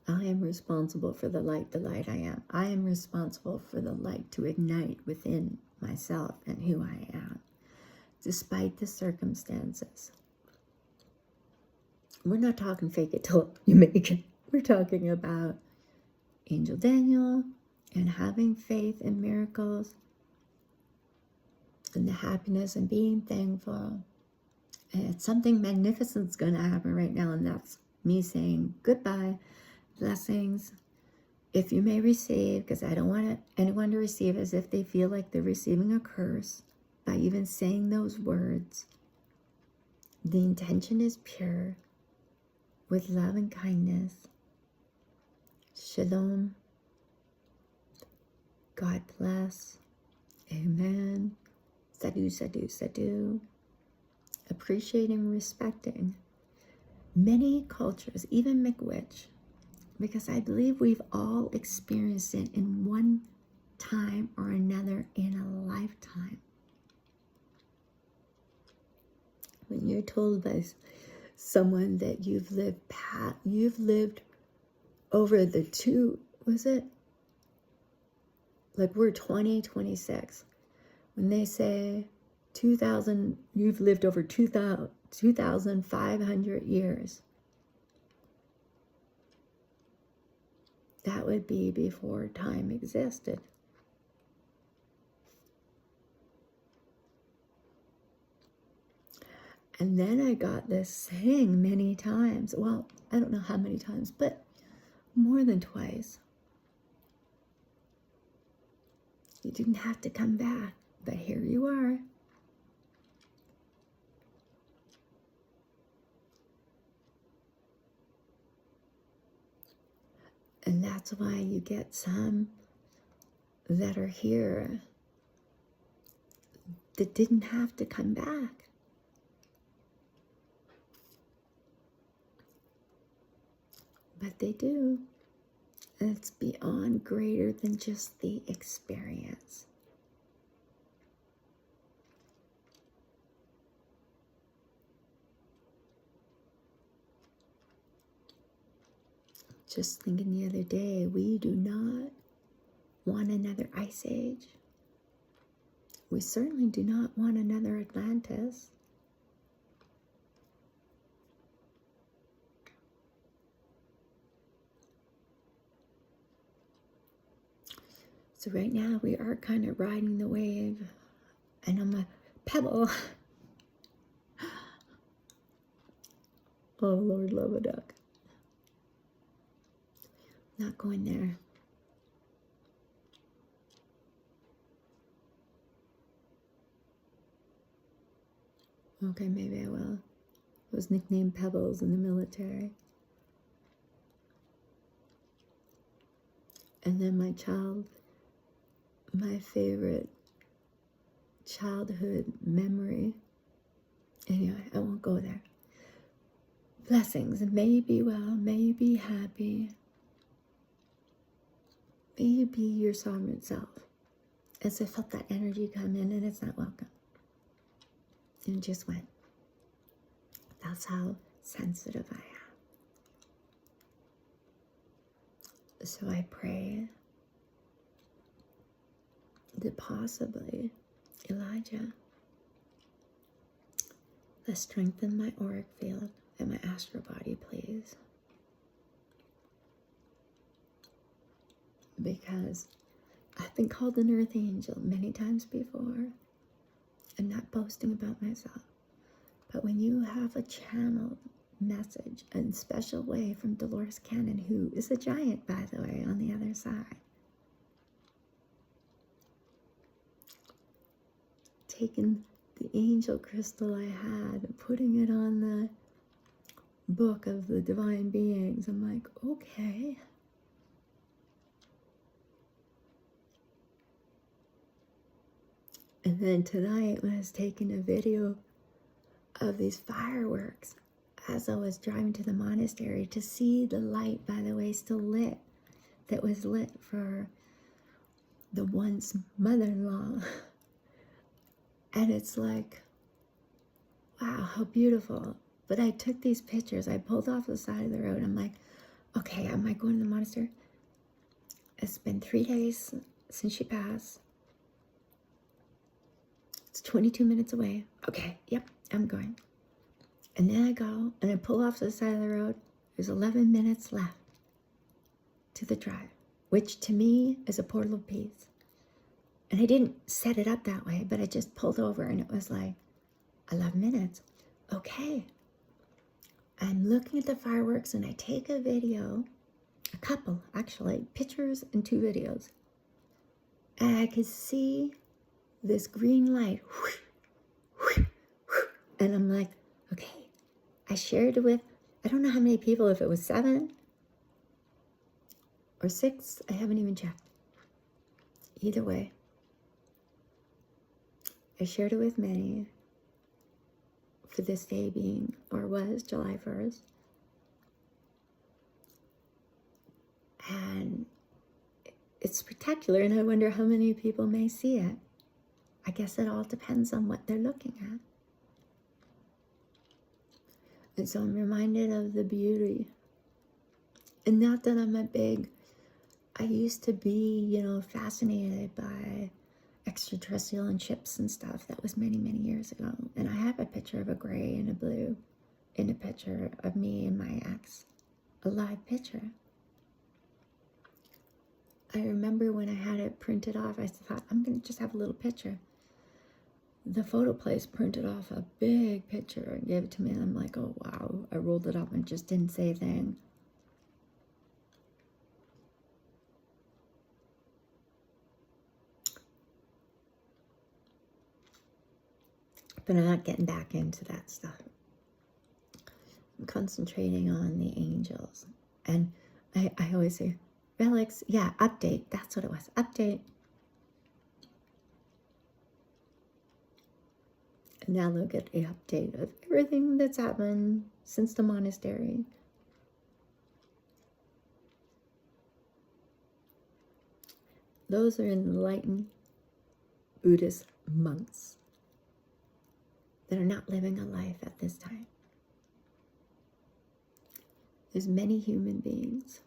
I am responsible for the light I am. I am responsible for the light to ignite within myself and who I am, despite the circumstances. We're not talking fake it till you make it. We're talking about Angel Daniel and having faith in miracles and the happiness and being thankful. And something magnificent is going to happen right now, and that's me saying goodbye. Blessings, if you may receive, because I don't want anyone to receive as if they feel like they're receiving a curse by even saying those words. The intention is pure, with love and kindness. Shalom. God bless. Amen. Sadhu, sadhu, sadhu. appreciating, respecting many cultures, even Miigwech, because I believe we've all experienced it in one time or another in a lifetime. When you're told by someone that you've lived over the like we're 26. When they say 2,000, you've lived over 2,500 years. That would be before time existed. And then I got this saying many times. Well, I don't know how many times, but more than twice. You didn't have to come back, but here you are. And that's why you get some that are here that didn't have to come back. But they do. And it's beyond greater than just the experience. Just thinking the other day, we do not want another ice age. We certainly do not want another Atlantis. So right now we are kind of riding the wave, and I'm a pebble. Oh, Lord, love a duck. Not going there. Okay, maybe I will. I was nicknamed Pebbles in the military. And then my favorite childhood memory. Anyway, I won't go there. Blessings, and may you be well, may you be happy. May you be your sovereign self. As I felt that energy come in, and it's not welcome. And it just went. That's how sensitive I am. So I pray that possibly Elijah let's strengthen my auric field and my astral body, please. Because I've been called an earth angel many times before. I'm not boasting about myself. But when you have a channeled message in special way from Dolores Cannon, who is a giant, by the way, on the other side, taking the angel crystal I had and putting it on the book of the divine beings, I'm like, okay. And then tonight, when I was taking a video of these fireworks, as I was driving to the monastery, to see the light, by the way, still lit, that was lit for the once mother-in-law. And it's like, wow, how beautiful. But I took these pictures. I pulled off the side of the road. I'm like, okay, am I going to the monastery? It's been 3 days since she passed. It's 22 minutes away. Okay, yep, I'm going. And then I go and I pull off to the side of the road. There's 11 minutes left to the drive, which to me is a portal of peace. And I didn't set it up that way, but I just pulled over and it was like 11 minutes. Okay. I'm looking at the fireworks and I take a video, a couple actually, pictures and 2 videos. And I could see this green light. And I'm like, okay. I shared it with, I don't know how many people, if it was 7 or 6, I haven't even checked. Either way, I shared it with many for this day being, or was, July 1st. And it's spectacular, and I wonder how many people may see it. I guess it all depends on what they're looking at. And so I'm reminded of the beauty. And not that I used to be, fascinated by extraterrestrial and ships and stuff. That was many, many years ago. And I have a picture of a gray and a blue in a picture of me and my ex. A live picture. I remember when I had it printed off, I thought, I'm going to just have a little picture. The photo place printed off a big picture and gave it to me, and I'm like, oh wow. I rolled it up and just didn't say a thing. But I'm not getting back into that stuff. I'm concentrating on the angels. And I always say, relics, yeah, update. That's what it was, update. And now look at the update of everything that's happened since the monastery. Those are enlightened Buddhist monks that are not living a life at this time. There's many human beings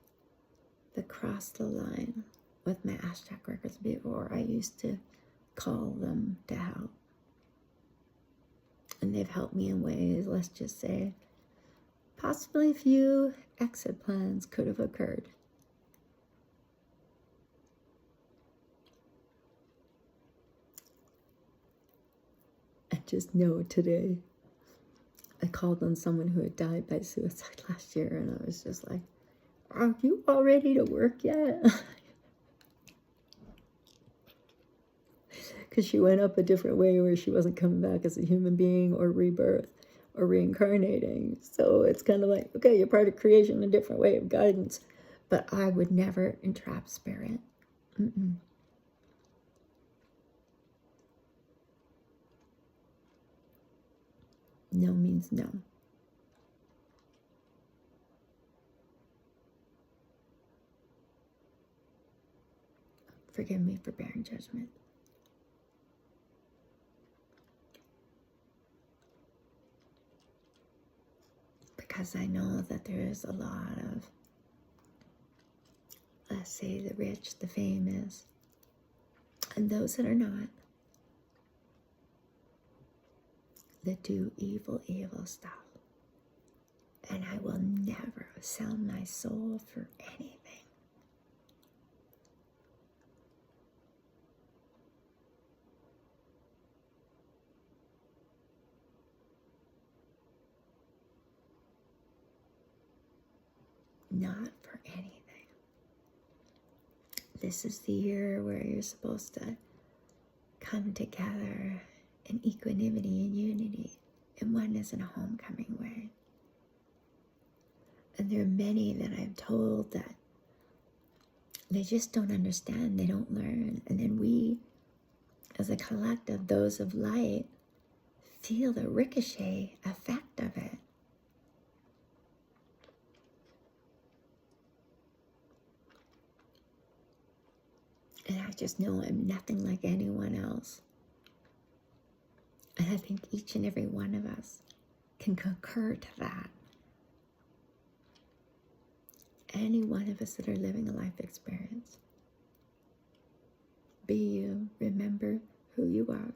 that cross the line with my Ashtak records before. I used to call them to help. And they've helped me in ways, let's just say, possibly a few exit plans could have occurred. I just know today, I called on someone who had died by suicide last year, and I was just like, are you all ready to work yet? Because she went up a different way where she wasn't coming back as a human being or rebirth or reincarnating. So it's kind of like, okay, you're part of creation, a different way of guidance. But I would never entrap spirit. Mm-mm. No means no. Forgive me for bearing judgment. Because I know that there is a lot of, let's say, the rich, the famous, and those that are not, that do evil, evil stuff. And I will never sell my soul for anything. Not for anything. This is the year where you're supposed to come together in equanimity and unity, and oneness in a homecoming way. And there are many that I've told that they just don't understand, they don't learn. And then we, as a collective, those of light, feel the ricochet effect of it. And I just know I'm nothing like anyone else. And I think each and every one of us can concur to that. Any one of us that are living a life experience. Be you. Remember who you are.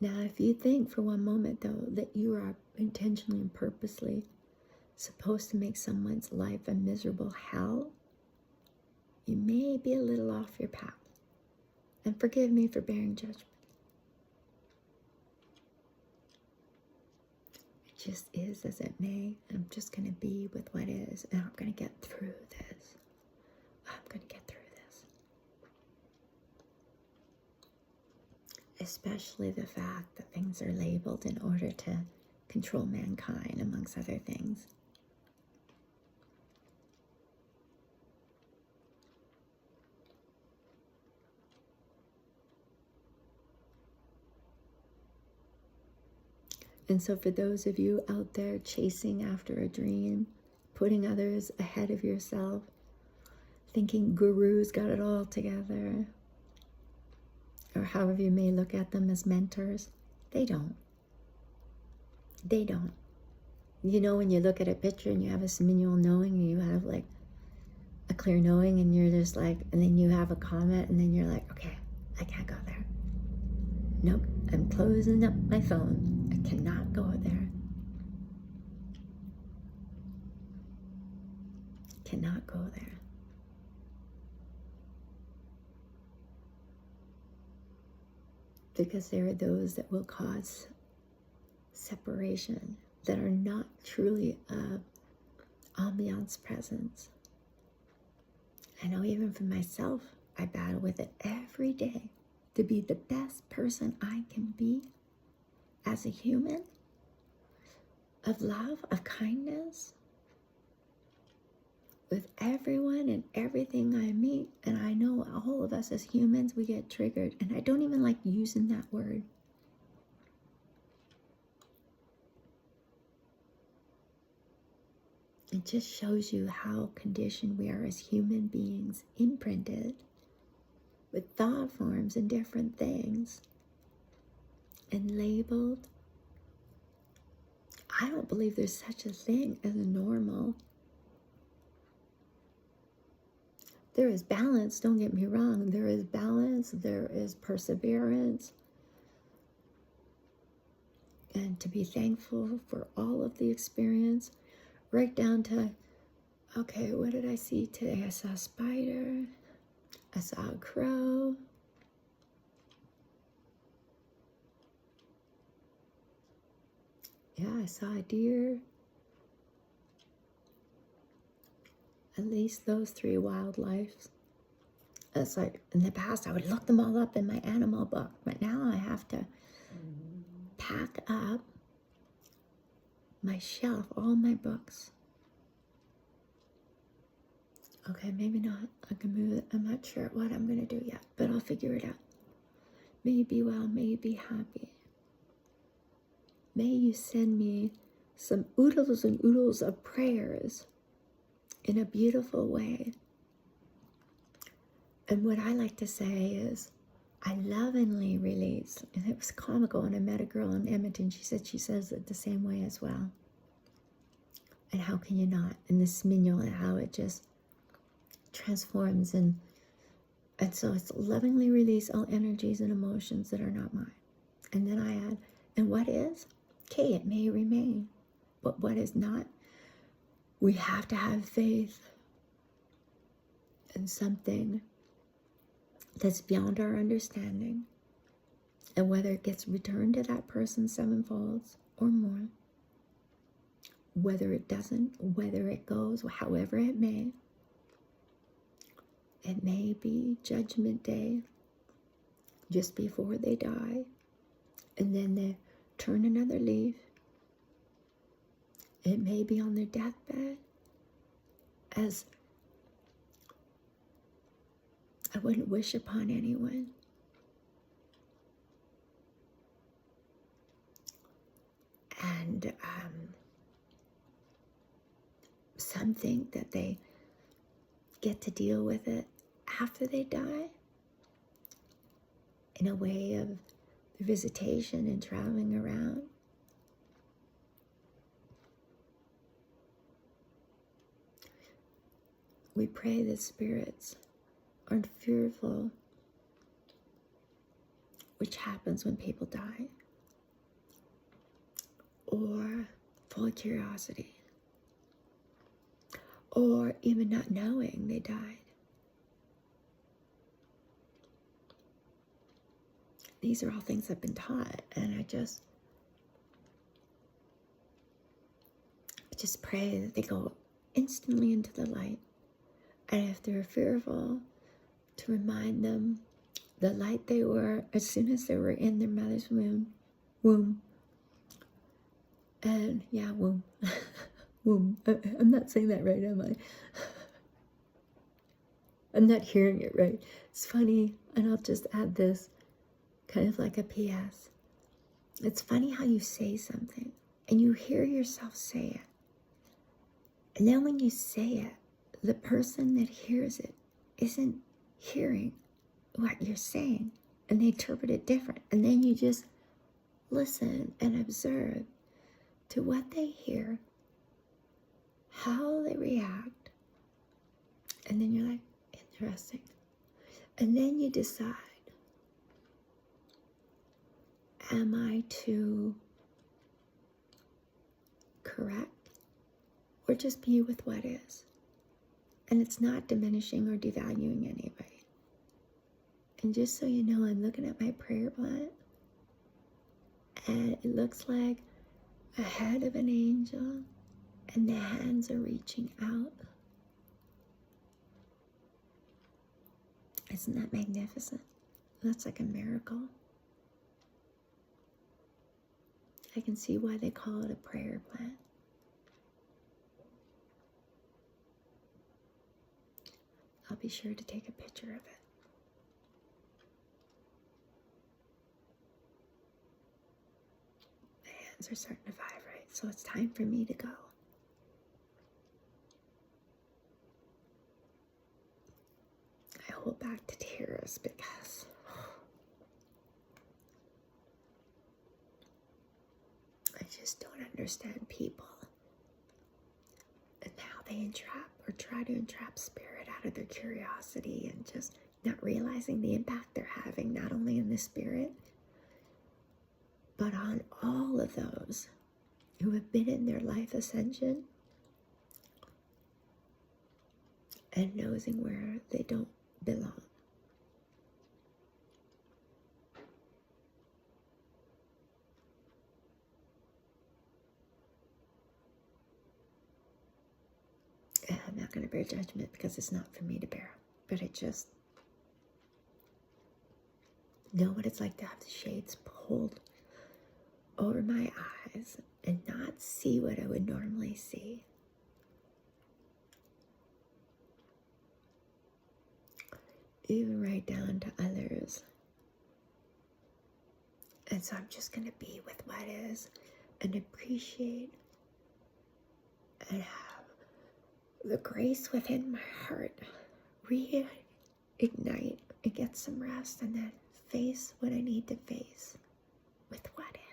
Now, if you think for one moment, though, that you are intentionally and purposely supposed to make someone's life a miserable hell, you may be a little off your path. And forgive me for bearing judgment. It just is as it may. I'm just going to be with what is. And I'm going to get through this. I'm going to get through this. Especially the fact that things are labeled in order to control mankind, amongst other things. And so for those of you out there chasing after a dream, putting others ahead of yourself, thinking gurus got it all together, or however you may look at them as mentors, they don't. They don't. You know, when you look at a picture and you have a seminal knowing, and you have like a clear knowing, and you're just like, and then you have a comment, and then you're like, okay, I can't go there. Nope, I'm closing up my phone. I cannot go there. Cannot go there. Because there are those that will cause separation, that are not truly ambiance presence. I know even for myself, I battle with it every day to be the best person I can be as a human, of love, of kindness, with everyone and everything I meet. And I know all of us as humans, we get triggered, and I don't even like using that word. It just shows you how conditioned we are as human beings, imprinted with thought forms and different things, and labeled. I don't believe there's such a thing as a normal. There is balance, don't get me wrong. There is balance, there is perseverance. And to be thankful for all of the experience, right down to, okay, what did I see today? I saw a spider, I saw a crow, yeah, I saw a deer. At least those 3 wildlife. It's like in the past I would look them all up in my animal book, but now I have to pack up my shelf, all my books. Okay, maybe not. I can move it. I'm not sure what I'm going to do yet, but I'll figure it out. May you be well, may you be happy. May you send me some oodles and oodles of prayers in a beautiful way. And what I like to say is, I lovingly release. And it was comical when I met a girl in Edmonton. She says it the same way as well. And how can you not? And this mignon, and how it just transforms. And so it's lovingly release all energies and emotions that are not mine. And then I add, and what is? Okay, it may remain. But what is not? We have to have faith in something that's beyond our understanding. And whether it gets returned to that person 7-folds or more, whether it doesn't, whether it goes, however it may be Judgment Day, just before they die, and then they turn another leaf. It may be on their deathbed, as I wouldn't wish upon anyone. And some think that they get to deal with it after they die, in a way of the visitation and traveling around. We pray that spirits aren't fearful, which happens when people die, or full of curiosity, or even not knowing they died. These are all things I've been taught, and I just pray that they go instantly into the light. And if they're fearful, to remind them the light they were as soon as they were in their mother's womb. And yeah, womb. Womb. I'm not saying that right, am I? I'm not hearing it right. It's funny, and I'll just add this, kind of like a PS. It's funny how you say something and you hear yourself say it. And then when you say it, the person that hears it isn't hearing what you're saying, and they interpret it different. And then you just listen and observe to what they hear, how they react, and then you're like, interesting. And then you decide, am I to correct or just be with what is? And it's not diminishing or devaluing anybody. And just so you know, I'm looking at my prayer plant, and it looks like a head of an angel, and the hands are reaching out. Isn't that magnificent? That's like a miracle. I can see why they call it a prayer plant. I'll be sure to take a picture of it. My hands are starting to vibrate, so it's time for me to go. I hold back to tears because I just don't understand people and how they entrap or try to entrap spirit out of their curiosity and just not realizing the impact they're having, not only in the spirit, but on all of those who have been in their life ascension and nosing where they don't belong. And I'm not going to bear judgment because it's not for me to bear, but I just know what it's like to have the shades pulled over my eyes and not see what I would normally see. Even right down to others. And so I'm just going to be with what is and appreciate and have the grace within my heart reignite and get some rest, and then face what I need to face with what is.